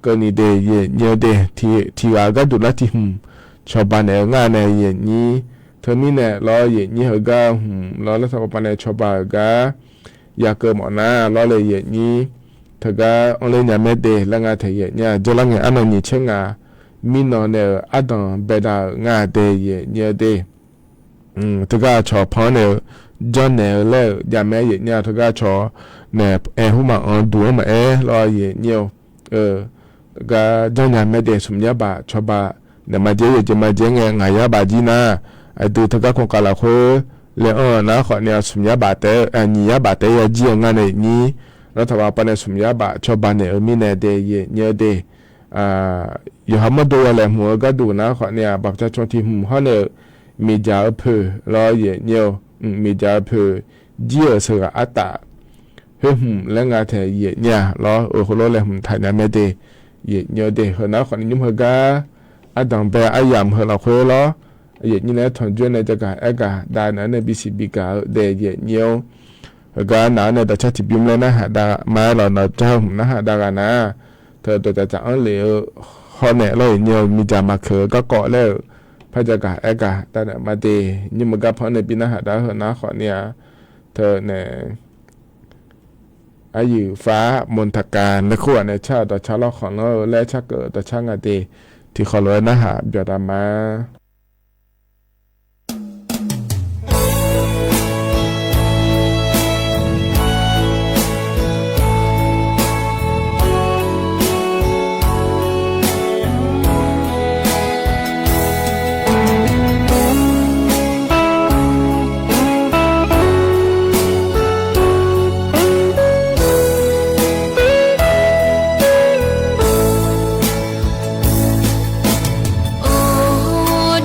ก็นี่เดเนี่ยเดที่อาก็ดูแลที่ชอบบ้านเนี่ยงานเนี่ยนี่เธอมีเนี่ยรอเนี่ยเหรอก็รอแล้วสักปันเนี่ยชอบบ้านก็อยากเกิดหมอนะรอเลยนี่เธอก็อันเลยเนี่ยไม่เดแล้วงานเธอเนี่ยจะละเงี้ยอันนั้นนี่เชื่องามีนอนเนี่ยอัดเบดางานเดเนี่ยเดเธอก็ชอบพอเนี่ยจนเนี่ยแล้วอย่าแม่เนี่ยเธอก็ชอบเนี่ยหัวมาดูมารอเนี่ยก็จนเนี่ยไม่เดสมยาบาชอบบ้านเนี่ยมาเจอจะมาเจอไงไงยาบาจีน่าไอ้ตัวทั้งก็คงกาลาโคเลยนะขอเนี่ยสมยาบาเตนี่ยาบาเตยจีงานนี่แล้วถ้าว่าปนสมยาบาชอบบ้านเนี่ยมีเนี่ยเดยเนี่ยเดอยู่ห้ามดูอะไรหัวก็ดูนะขอเนี่ยบักจะชวนที่เขาเนี่ยมีจ่าเพื่อรอเนี่ยมีจ่าเพื่อจีเสืออัตตาเฮ้แล้วงานเธอเนี่ยรอคนรอเลยถ่ายเนี่ยไม่เดเนี่ยเดเขานะขอเนี่ยยุ่งเหรอก็อันดับแปลอายามเหรอคุยล้อนี่นะทนจนในจะการกาดานั้นในบีซีบีกาเดยเนียวก็นาในแต่ชัดที่บิมเลยนะฮะดามาเราเนาะเจ้านะฮะดากันนะเธอตัวจะอันเหลวฮอนเนี่ยเราเนียวมีจามาเขก็เกาะแล้วพระจะกากาแต่มาเดนี่มันก็เพราะในปีนะฮะดาเหรอนะขอเนี่ยเธอเนี่ยอายุฟ้ามนทการและขวดในชาติต่อชาเราของเราและชาเกิดต่อช่างอาเดที่เขาเลยนะฮะเบียดมา ด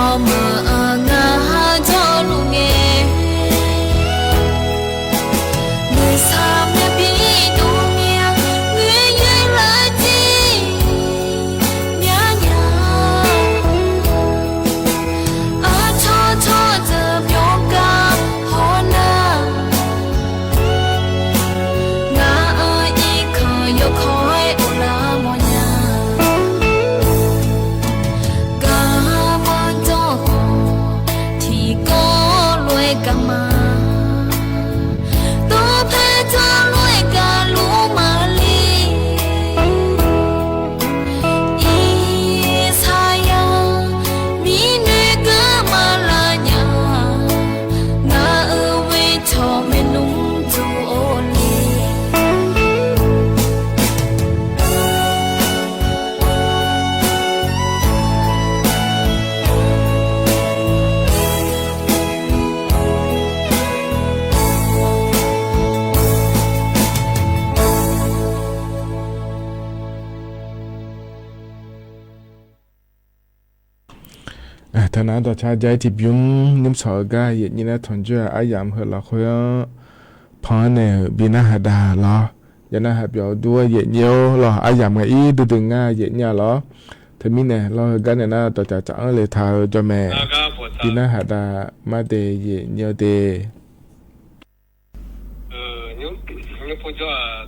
ခေါ်မငါချောလူငယ်နေစာမပြေတို့မြငွေရလာကြည့်ညာညာအချောချောကြပြောကဟောနာငါအေးခေါ်ရခေါ်အိုလာမညာကာမတော့ทีก็รวยกันมาตัวเพชรรวยกันรู้มาลีอีสายามีเนื้อก็มาลาญาငါအဝေးချော်မနုံသူအိုလီธนาต่อชาใจที่ยุ่งนิ่มสอกาเย็นยินะทนเจ้าอายามเหรอคุยพอเนี่ยบินาหาดาเหรอยันนะหาเปียวด้วยเย็นเยียวเหรออายามไงอีดูดึงง่ายเย็นเนี่ยเหรอทมิเนี่ยเรากันเนี่ยนะต่อจากจังเลยทาจอแม่บินาหาดามาเดเย็นเยียวเด你不叫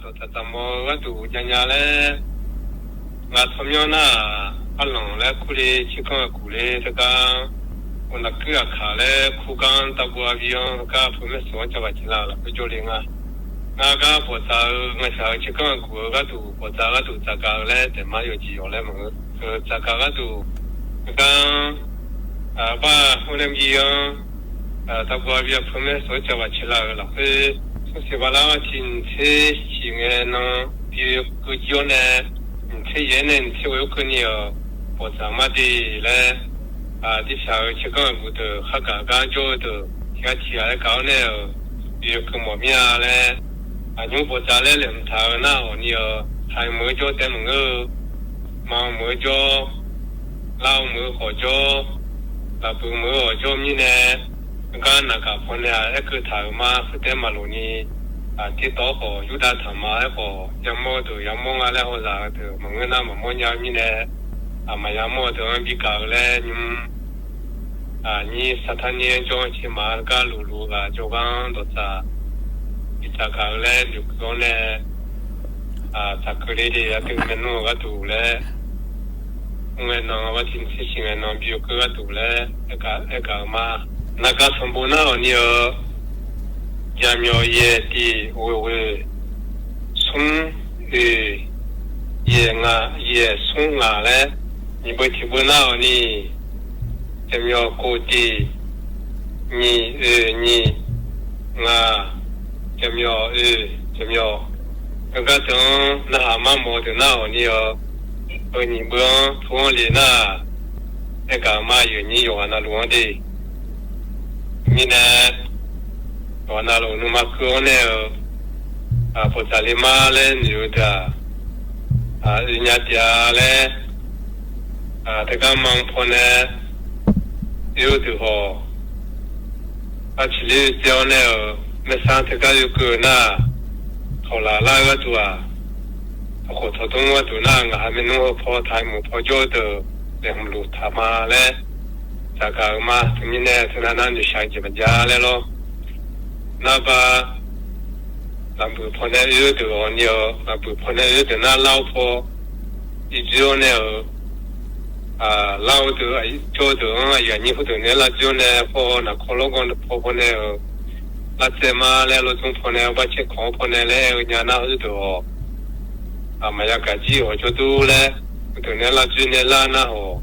都怎么我都人家嘞，我从小那阿龙来苦嘞，去看苦嘞，这个我那个卡嘞，苦干大过比样，个后面说就把钱拿了，不叫零啊。我个不早，我想去看苦，我都不早，我都这个嘞，怎么有机会嘞么？这个我都刚把后面比样，大过比样后面说就把钱拿了，会。是把那个停车行的呢，比如个叫呢，车也能车有可能要保障嘛的嘞，的小去干部的，还刚叫的，像起来搞呢，比如个么面嘞，用保障嘞两头那你要还没叫在门口，忙没叫，老没好叫，老不没好叫米呢。刚那个朋友那个他嘛是在马路里接到好有的他妈那个羊毛的羊毛啊那个啥的，我们那么么家米呢嘛羊毛的比较嘞，你13年就去马个路路个就讲多啥，比较高嘞就讲嘞啥个嘞的这个弄个多嘞，我那我听事情那比个多嘞，那个嘛。那个从不那你要家苗也的为松也松嘞，你不听不那你家苗过的你家苗那个从那蛤蟆摸的那你要你不用从里那个嘛有你有那路的。你呢？我那路那么高呢，不查理马嘞，有的，人家家嘞，这个忙活呢，有的好，其实叫呢，没上这个有个那，好了那个多火头东我多那个还没弄好跑台木跑脚的，两路他妈嘞。这个嘛，你呢？现在那就想几本家来咯。那把那不碰到有的哦，你哦，那不碰到有的那老婆，一直呢，老的做的呀，你不懂呢，那就呢，婆那可老公的婆婆呢，那怎么来了？从婆呢，把钱看婆呢来，人家那有的哦，没有个机会就多嘞，不懂呢，那就呢那那哦。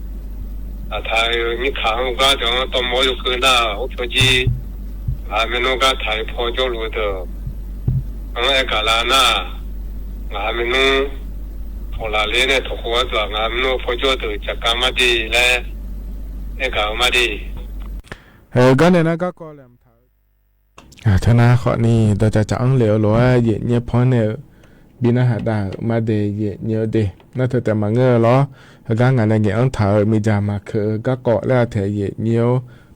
他你看我个这到没有可能，我手机没弄个太破脚路的，那个啦那没弄，后来呢，他活着，没弄破脚的，就干嘛的嘞？那个嘛的。ก็เนี่ยนะก็กอแหลมทาธนาขอนี่ต่อจากจังเหลวหรือว่าเย็นเนี่ยพอเนี่ย บินาหาดามาเดเยเนียวเดน่าเธอแต่มาเงอล้อก็งานในเงี้ยอันเถอมีจามาคือก็เกาะแล้วเถเยเนียว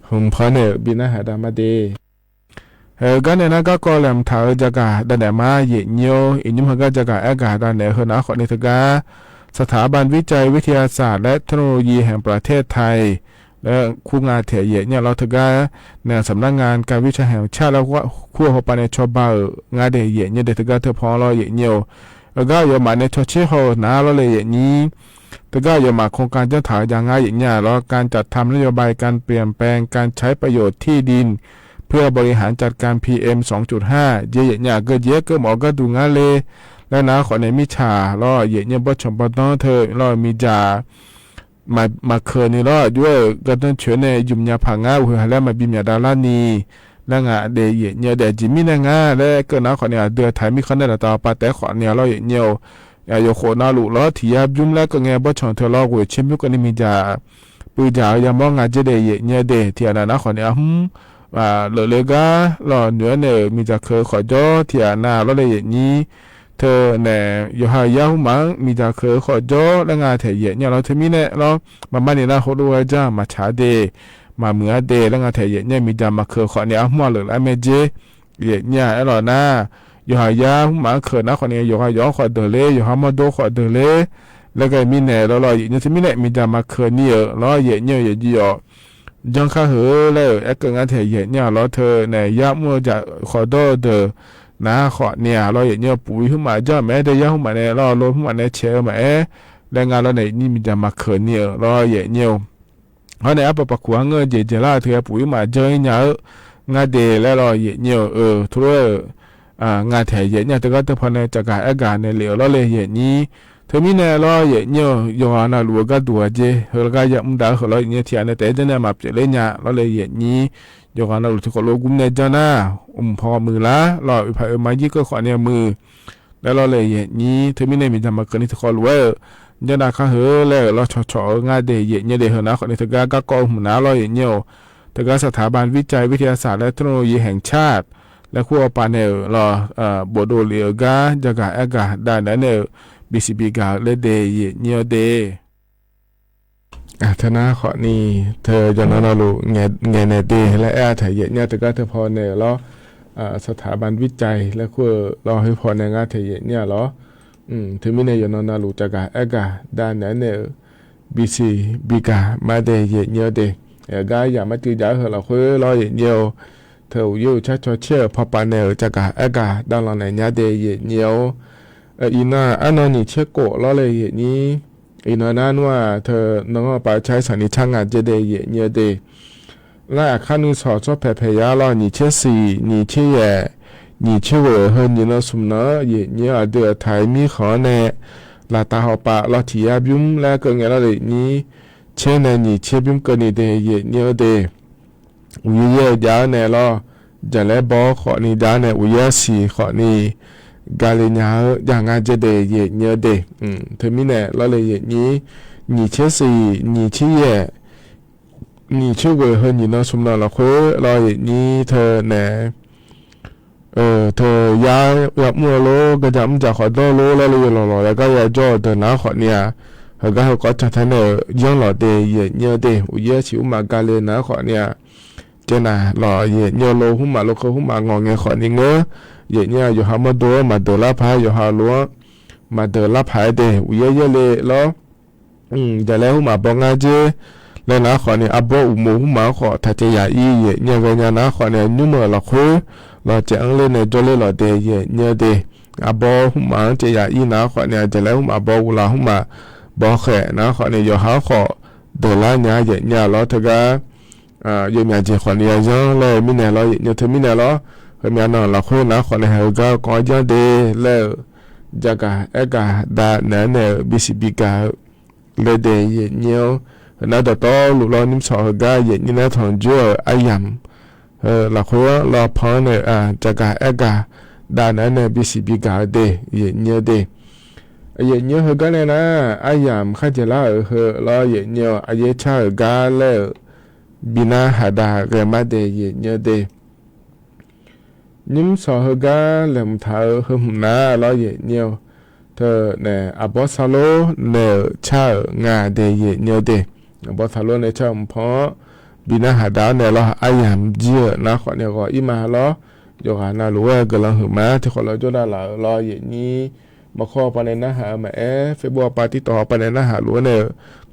หุ่มพอเนี่ยบินาหาดามาเดก็เนี่ยนะก็แหลมเถอจะกะดันแต่มาเยเนียวอีนุ่มก็จะกะแอกาดันเนี่ยเฮนะขอในทกาสถาบันวิจัยวิทยาศาสตร์และเทคโนโลยีแห่งประเทศไทยและคู่งานเถเยเนี่ยเราทกาเนี่ยสำนักงานการวิจัยแห่งชาติแล้วก็คู่หัวปานในชอบางานเดเยเนี่ยเดทกาเธอพอเราเยเนียวก็อย่ามาในทอชิโฮนะเราเลยอย่างนี้แต่ก็อย่ามาโครงการจะถ่ายอย่างง่ายอย่างเงี้ยแล้วการจัดทำนโยบายการเปลี่ยนแปลงการใช้ประโยชน์ที่ดินเพื่อบริหารจัดการ PM 2.5 เยอะๆก็เยอะก็หมอก็ดูงานเลยแล้วนะขอในมิชาล้อเยอะๆบ่ชมบ่ต้องเธอล้อมีจามาเคยนี่ล้อด้วยก็ต้องช่วยในยุ่มยาผังงาหัวแล้วมาบิมยาดาลานีแล้วงาเดยเนี่ยเดจิมินงาแล้วก็นะขอเนี่ยเดือไทยมีคนได้ต่อปาแต่ขอเนี่ยเราเนี่ยอย่าโคนาลุล้อที่ยับยุ่มแล้วก็เงี้ยบ่ชนเธอล้อกูเชื่อมยุกันนี่มีจ่าปืนจ่าอย่ามองงาเจเดยเนี่ยเดที่อันนะขอเนี่ยเลยก็ล้อเหนือเนี่ยมีจ่าเคยขอจ่อที่อันน่ะเราเลยอย่างนี้เธอเนี่ยอยู่หายาหุมังมีจ่าเคยขอจ่อแล้วงาเถยเนี่ยเราเธอมีเนี่ยเรามาเนี่ยนะเขาดูว่าจ้ามาชาเดมาเมื่อเดแล้วงาเถยเนี่ยมีจ่ามาเคยขอเนี่ยมั่วเลยแล้วเมเจเนี่ยไอ้หล่อหน้าอยู่หายามาเคยนะคนนี้อยู่หายาขอเดเลยอยู่หามาโดขอเดเลยแล้วก็มีเนี่ยเราอย่างที่มีเนี่ยมีจ่ามาเคยเนี่ยเราเนี่ยอยู่ยังข้าเหอแล้วไอ้เกิดงานเถยเนี่ยเราเธอเนี่ยยากมั่วจะขอโดเดนะขอเนี่ยเราเนี่ยปุ๋ยขึ้นมาจ้าแม่ได้ยากขึ้นมาเนี่ยเราลดขึ้นมาเนี่ยเชื่อไหมแรงงานเราเนี่ยนี่มีจ่ามาเคยเนี่ยเราเนี่ยเพราะในอัปปะขวางเงินเจล่าเธอปุ๋ยมาเจอเนี่ยงานเดแล้วเราเนี่ยทุเรงานเถยเนี่ยแต่ก็ต้องพอในจากการอาการในเหลวเราเลยนี้เธอมีเนี่ยเราเนี่ยย้อนน่ะรู้ก็ตัวเจเฮก็ยังไม่ได้เราเนี่ยที่อันแต่เดี๋ยวเนี่ยมาเปลี่ยนเนี่ยเราเลยนี้ย้อนน่ะรู้ที่เขาโลกุมเนี่ยจ้านะพอมือละเราไปมายี่ก็ขอเนี่ยมือแล้วเราเลยนี้เธอมีเนี่ยมีทำมาเกินที่เขารู้ยันดาข้าเหอแล้วเราชองานเดยเนี่ยเดเหนะคนในทกาก็กองหัวหน้าเราเนี่ยทกาสถาบันวิจัยวิทยาศาสตร์และเทคโนโลยีแห่งชาติและคู่ปานเนลเราบโดเลียกาจากการแอกาได้นั้นเนลBCB กาเลเดยเนี่ยเดธนาขอนี่เธอจะนอนรู้เงเนเดและแอร์ไทยเนี่ยทกาเธอพอเนลเราสถาบันวิจัยและคู่เราให้พอในงานไทยเนี่ยเหรอถึงไม่เนี่ยนอนรู้จากการแอกาได้นั้นเนลBCB กามาเดยเนี่ยเดก็อย่ามาตีจ่าเหรอคู่เราเนี่ยเธออยู่ชัดเชื่อพอปานเนลจากการแอกาดังหลังในเนี่ยเดยเนี่ยอีน่าอันนั้นนี่เช็คโกล้อเลยนี้อีน่านั่นว่าเธอน้องไปใช้สันนิษฐานงานเจเดยเนี่ยเดแล้วขั้นนึงสอดแผ่ยาล้อนี่เชื่อสี่นี่เชื่อนี่เชื่อว่าเฮนี่เราสมเนาะเนี่ยเดือไทยมีขอแน่ลาตาหอปะเราที่ยาบิมแล้วก็เงี้ยเราเลยนี้เชื่อในนี่เชื่อบิมก็นี่เดยเนี่ยเดวิเยยาแน่ล้อจะแล้วบอกขอนี่ดาแน่วิเยสีขอนี่กาเลยเนี่ยอย่างงานจะเดยเนี่ยเดเธอมีเนี่ยเราเลยนี้นี่เชื่อสี่นี่เชื่อนี่เชื่อว่าเฮนี่เราสมเราคุยเรานี้เธอเนี่ยเธอยามัวโลก็จะมันจะขอโตโลแล้วเลยหล่อแล้วก็อย่าจ่อเธอนะขอเนี่ยเขาก็จะทำเนี่ยยังหล่อเดยเนี่ยเดอุยชิวมากาเลยนะขอเนี่ยเจน่ะหล่อเนี่ยโลหุ่มมาโลเขาหุ่มมางอเงี้ยขอนี่เงอเนี่ยอยู่หามาดูลาพายอยู่หาลัวมาเดลาพายเดอุยเลยแล้วจะแล้วมาบองอาเจแล้วนะขอเนี่ยอับอุโมหุมาขอทัจยาอีเนี่ยเวลานะขอเนี่ยนุ่มละคุเราจะอังเล่นในจเลยเราเดเนี่ยเดอับหุมาจะยาอีนะขอเนี่ยจะแล้วมาบอกลาหุมาบอกแค่นะขอเนี่ยอยู่หาขอเดลาเนี่ยเราเถอะก็อยู่เนี่ยจะขอเนี่ยจังเลยมิเนี่ยเราเนี่ยเธอมิเนี่ยเราเมียนอนเราคุยนะคนในเหตุการณ์ก่อนจะเดแล้วจากการเอกาได้เนี่ยBCBกาเลเดยเนี่ยน่าจะต้องลุเรานิ่มสอก็เนี่ยน่าทนจ่ออายัมเราคุยเราพอเนี่ยจากการเอกาได้เนี่ยBCBกาเดเนี่ยเดเนี่ยเหตุการณ์เนี่ยนะอายัมข้าจะเล่าเราเนี่ยอายุชาก็แล้วบินาหาดาเรมาเดยเนี่ยเดนิมสอฮกาเลมทาหึมนาเราเนี่ย เธอเนี่ยอบอสโลเนี่ยชางาเดยเนียวเดอบอสโลเนี่ยชาพอบินาหาดาวเนี่ยเราอายามเจียนะขอเนี่ยก็อีมาล้อยกหานาลัวกำลังหือมาที่คนเราจะได้รออย่างนี้มาข้อปานในหามาเฟบัวปาติต่อปานในหาลัวเนี่ย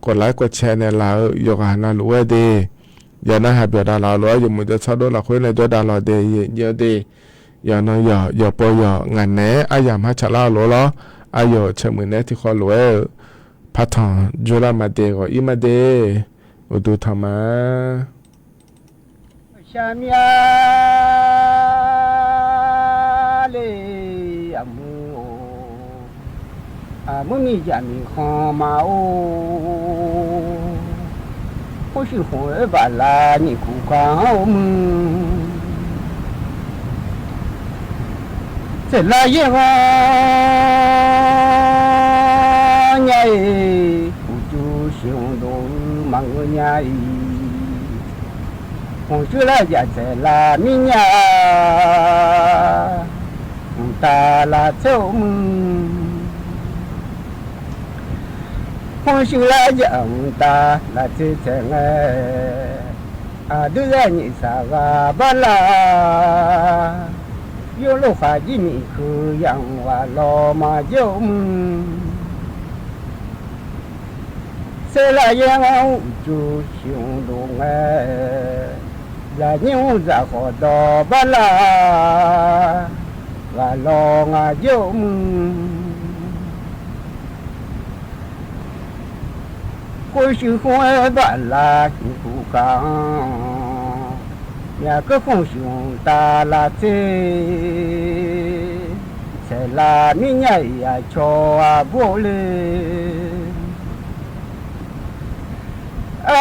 กดไลค์กดแชร์เนี่ยเรายกหานาลัวเดอย่านะหาเบียดาลัวอย่ามือจะชอบโดนเราคุยในจอดาลัวเดเยอะเดอย่าน้อยอย่าปอยงานแหนอายามหาชะลาลัวล้ออายเชมือแหนที่คนลัวพัฒน์จุลามาเดก็อีมาเดอุดุธรรมะ下面嘞阿姆阿姆咪家咪看嘛哦，我是红儿巴拉你苦看我们，这拉耶哇呀耶，不就行动忙个呀耶。我说了家在拉米呀，大拉走门。我说了家大拉走在哎，都在你啥个巴拉，有路花几米去养娃老妈就门。谁来养我就行动哎。là nhiều gia khó đó ba la và lo ngà dâu cô sư khoe ba la cụ cả nhà có phong xuống ta là thế sẽ là mi nhảy cho vô lên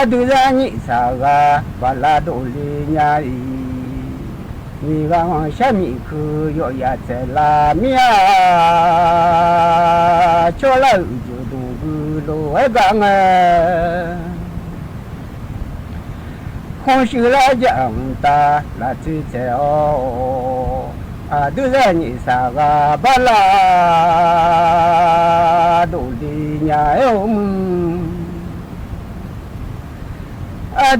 đưa ra nhị sao ga và là đồ lì nhà đi mi ga hoàng sa mi cứ yo ya sẽ là mi cho là dù đủ lô ấy bằng không sự là chẳng ta là chữ chèo đưa ra nhị sao ga và là đồ lì nhà ông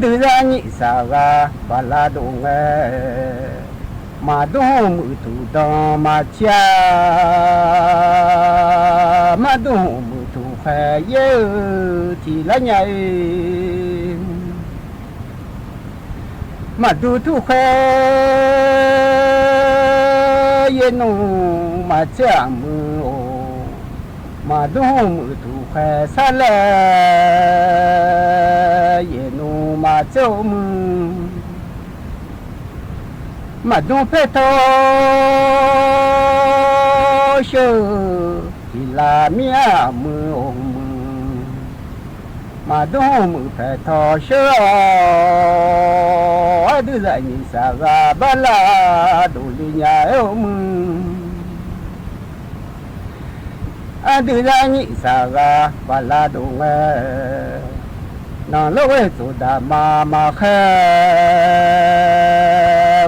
đưa ra nhị sao ga và là đồ nghe mà đồ mù thủ đó mà cha mà đồ mù thủ khỏe dơ thì là nhảy mà đồ thủ khỏe dơ nụ mà cha mù mà đồ mù thủ khỏe xa lệ mà châu mừng mà đông phê thô sơ thì là mía mưa mừng mà đông mưa phê thô sơ đưa ra nhìn xa ga ba la đồ đi nhà yêu mừng đưa ra nhìn xa ga ba la đồ nghe nàng lâu ấy tụ đà mà khé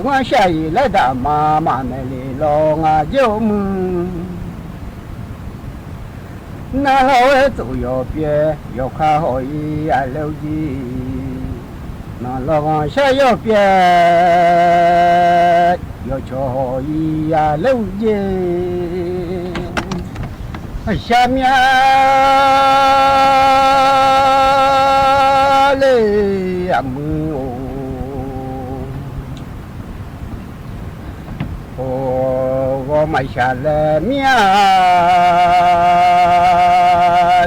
ngoan xa y lấy đà mà mẹ lì lo ngà dâu mừng nàng lâu ấy tụ yo bia yo khá hỏi lâu gì nàng lâu ngoan xa yo bia yo cho hỏi lâu gì xa mía mưa ô mày xả lệ mía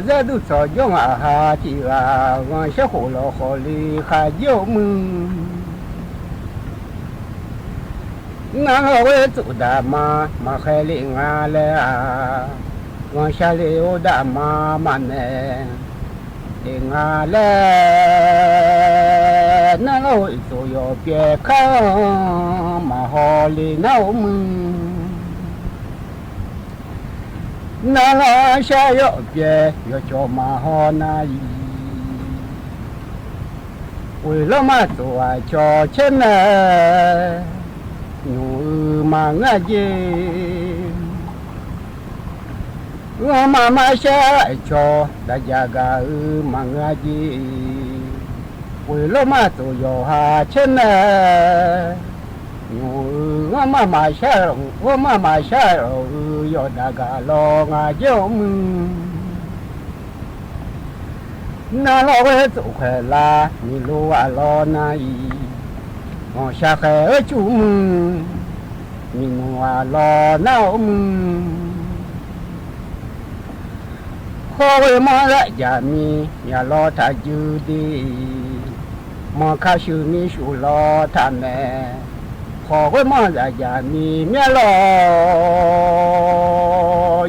giờ đủ cho giống hà chỉ là ngon sẽ khổ lo khổ li khá dâu mừng ngang ở chỗ đà mà khai li ngà lệ ngon xả li ô đà mà nè ngà lệ nó lội tụi yo bia khá mà họ lì nấu mừng nó lo xa yo bia yo cho mà họ này ui lo mà tụi cho chân nè nhủ mà ngã gì Mama cho da jaga mangaji Wilo mato yo ha chene Mama sharo yo daga lo nga jom Na lo we tu khe la ni lo a lo na yi Mo sha khe chu Ni no a lo na Khô mà lại giả mi nhà lo thà dư đi mà khá sư mi su lo thà mẹ khô mà lại giả mi nhà lo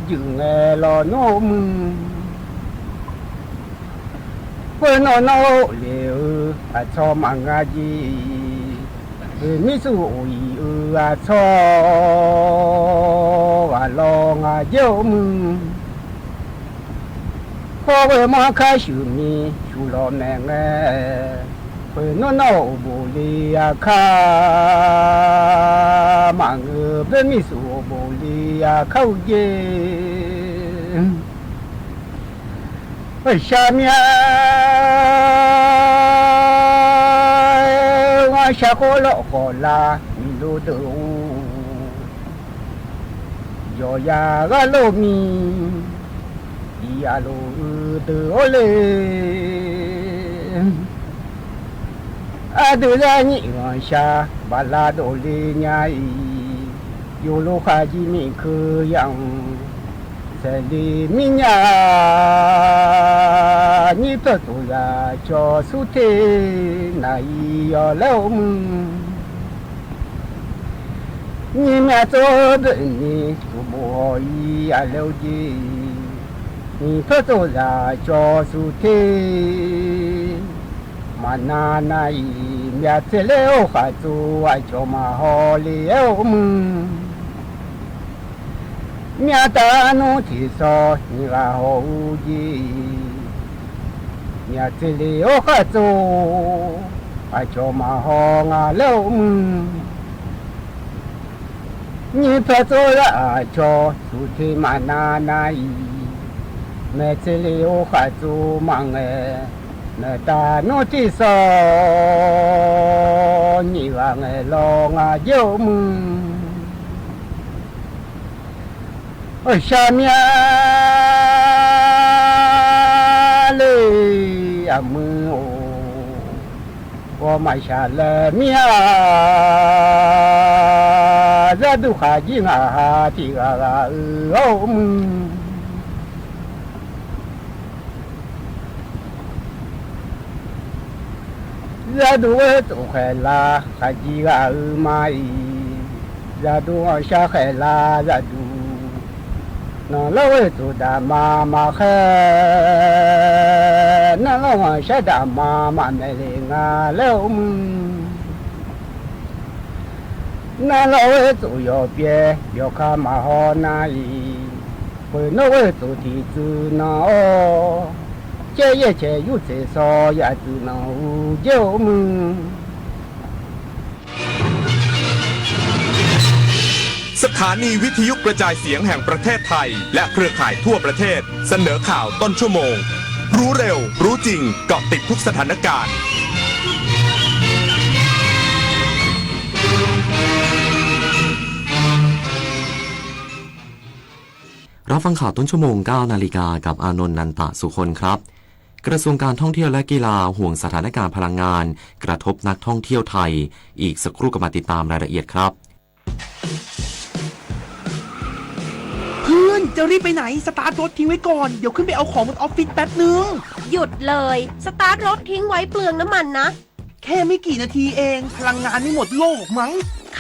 dư nghe lo nôm với nó liệu à cho mà ngã gì mi su ui à cho à lo ngã dâu Khô với mà khá sư mi su lo mẹ nghe với nó bồ lì à khá mà ngờ với mi su bồ lì à khâu dê với xa mẹ ngã xa khô lộ khổ là mi lô tử Yo ya ga lo mi Ya lo de ole Adu la ni wa sha ba la do le nya yi Yo lo kha ji mi khu yang Se li mi nya Ni to tu ya cho su te na yi yo lo mu Ni mẹ cho bệnh ni tu bò yi a lâu ji Ni thơ cho ra cho su thế Mà na yi mẹ thế leo khá chu ai cho mà họ leo Mẹ ta nó thì so ni ra họ ji Mẹ thế leo khá chu ai cho mà họ ngà leo Ni thơ cho ra cho su thế mà na yi Mẹ chế liêu khá chú mạng nghe Mẹ ta nó chỉ so Nhi và nghe lo ngà dâu Ôi xa mẹ lê à mơ ô Có mày xa lê mẹ Ra đu khá dì ngà hà thì gà gà ô Ra đu tu khẽ la khá dì gà mai Ra đu xa khẽ la ra đu Nó lâu tu đà mà khẽ Nó lâu xa đà mà mẹ lê ngà lâu Nó lâu tu yo bia yo khá mà ho na yi Bởi nó tu thì tu nó chế ye chế yu chế so ya tu nó dâuสถานีวิทยุกระจายเสียงแห่งประเทศไทยและเครือข่ายทั่วประเทศเสนอข่าวต้นชั่วโมงรู้เร็วรู้จริงเกาะติดทุกสถานการณ์รับฟังข่าวต้นชั่วโมง 9 นาฬิกากับอานนท์นันตะสุคนครับกระทรวงการท่องเที่ยวและกีฬาห่วงสถานการณ์พลังงานกระทบนักท่องเที่ยวไทยอีกสักครู่ก็มาติดตามรายละเอียดครับเพื่อนจะรีบไปไหนสตาร์ทรถทิ้งไว้ก่อนเดี๋ยวขึ้นไปเอาของบนออฟฟิศแป๊บนึงหยุดเลยสตาร์ทรถทิ้งไว้เปลืองน้ำมันนะแค่ไม่กี่นาทีเองพลังงานไม่หมดโลกมั้ง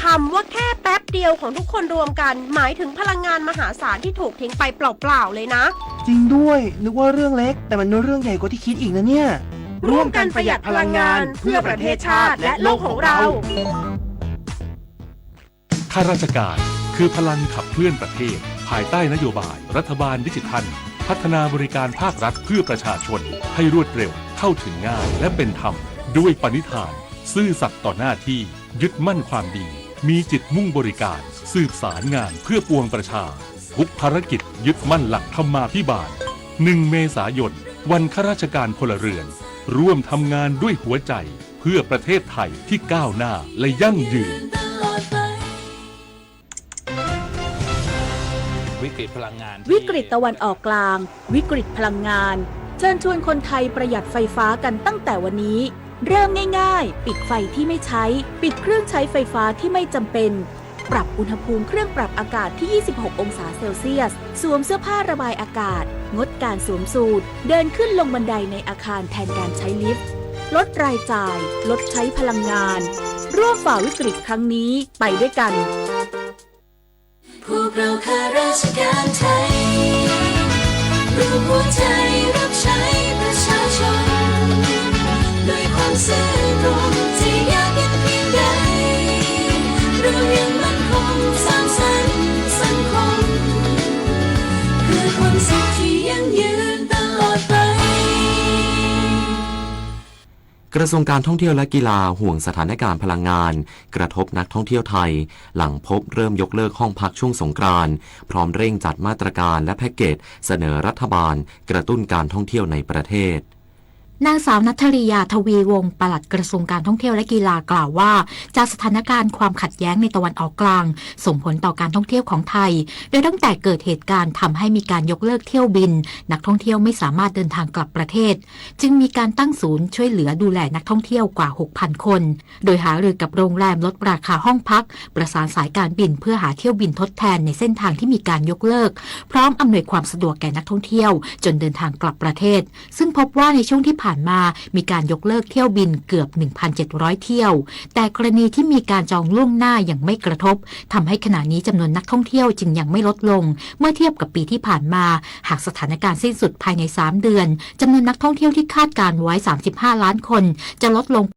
คำว่าแค่แป๊บเดียวของทุกคนรวมกันหมายถึงพลังงานมหาศาลที่ถูกทิ้งไปเปล่าๆเลยนะจริงด้วยนึกว่าเรื่องเล็กแต่มันเรื่องใหญ่กว่าที่คิดอีกนะเนี่ยร่วมกันประหยัดพลังงานเพื่อประเทศชาติและโลกของเราข้าราชการคือพลังขับเคลื่อนประเทศภายใต้นโยบายรัฐบาลดิจิทัลพัฒนาบริการภาครัฐเพื่อประชาชนให้รวดเร็วเข้าถึงง่ายและเป็นธรรมด้วยปณิธานซื่อสัตย์ต่อหน้าที่ยึดมั่นความดีมีจิตมุ่งบริการสืบสารงานเพื่อปวงประชา ทุกภารกิจยึดมั่นหลักธรรมาภิบาล 1 เมษายน วันข้าราชการพลเรือน ร่วมทำงานด้วยหัวใจเพื่อประเทศไทยที่ก้าวหน้าและยั่งยืน วิกฤตพลังงาน วิกฤตตะวันออกกลาง วิกฤตพลังงาน เชิญชวนคนไทยประหยัดไฟฟ้ากันตั้งแต่วันนี้ เริ่มง่ายๆ ปิดไฟที่ไม่ใช้ ปิดเครื่องใช้ไฟฟ้าที่ไม่จำเป็น ปรับอุณหภูมิเครื่องปรับอากาศที่ 26 องศาเซลเซียส สวมเสื้อผ้าระบายอากาศ งดการสวมสูท เดินขึ้นลงบันไดในอาคารแทนการใช้ลิฟต์ ลดรายจ่าย ลดใช้พลังงาน ร่วมฝ่าวิกฤตครั้งนี้ไปด้วยกัน พวกเราข้าราชการไทยรวมหัวใจรับใช้ประชาชนด้วยความซื่อตรงที่ยากเย็นเพียงใดเรายังมั่นคงสร้างสรรค์สังคมเพื่อความสุขที่ยั่งยืนตลอดไป กระทรวงการท่องเที่ยวและกีฬาห่วงสถานการณ์พลังงานกระทบนักท่องเที่ยวไทยหลังพบเริ่มยกเลิกห้องพักช่วงสงกรานต์พร้อมเร่งจัดมาตรการและแพ็กเกจเสนอรัฐบาลกระตุ้นการท่องเที่ยวในประเทศ นางสาวณัฐริยาทวีวงศ์ปลัดกระทรวงการท่องเที่ยวและกีฬากล่าวว่าจากสถานการณ์ความขัดแย้งในตะวันออกกลางส่งผลต่อการท่องเที่ยวของไทยโดยตั้งแต่เกิดเหตุการณ์ทำให้มีการยกเลิกเที่ยวบินนักท่องเที่ยวไม่สามารถเดินทางกลับประเทศจึงมีการตั้งศูนย์ช่วยเหลือดูแลนักท่องเที่ยวกว่า 6,000 คนโดยหารือกับโรงแรมลดราคาห้องพักประสานสายการบินเพื่อหาเที่ยวบินทดแทนในเส้นทางที่มีการยกเลิกพร้อมอำนวยความสะดวกแก่นักท่องเที่ยวจนเดินทางกลับประเทศซึ่งพบว่าในช่วงที่ผ่านมามีการยกเลิกเที่ยวบินเกือบ 1,700 เที่ยวแต่กรณีที่มีการจองล่วงหน้าอย่างไม่กระทบทำให้ขณะนี้จำนวนนักท่องเที่ยวจึงยังไม่ลดลงเมื่อเทียบกับปีที่ผ่านมาหากสถานการณ์สิ้นสุดภายใน3 เดือนจำนวนนักท่องเที่ยวที่คาดการไว้35 ล้านคนจะลดลง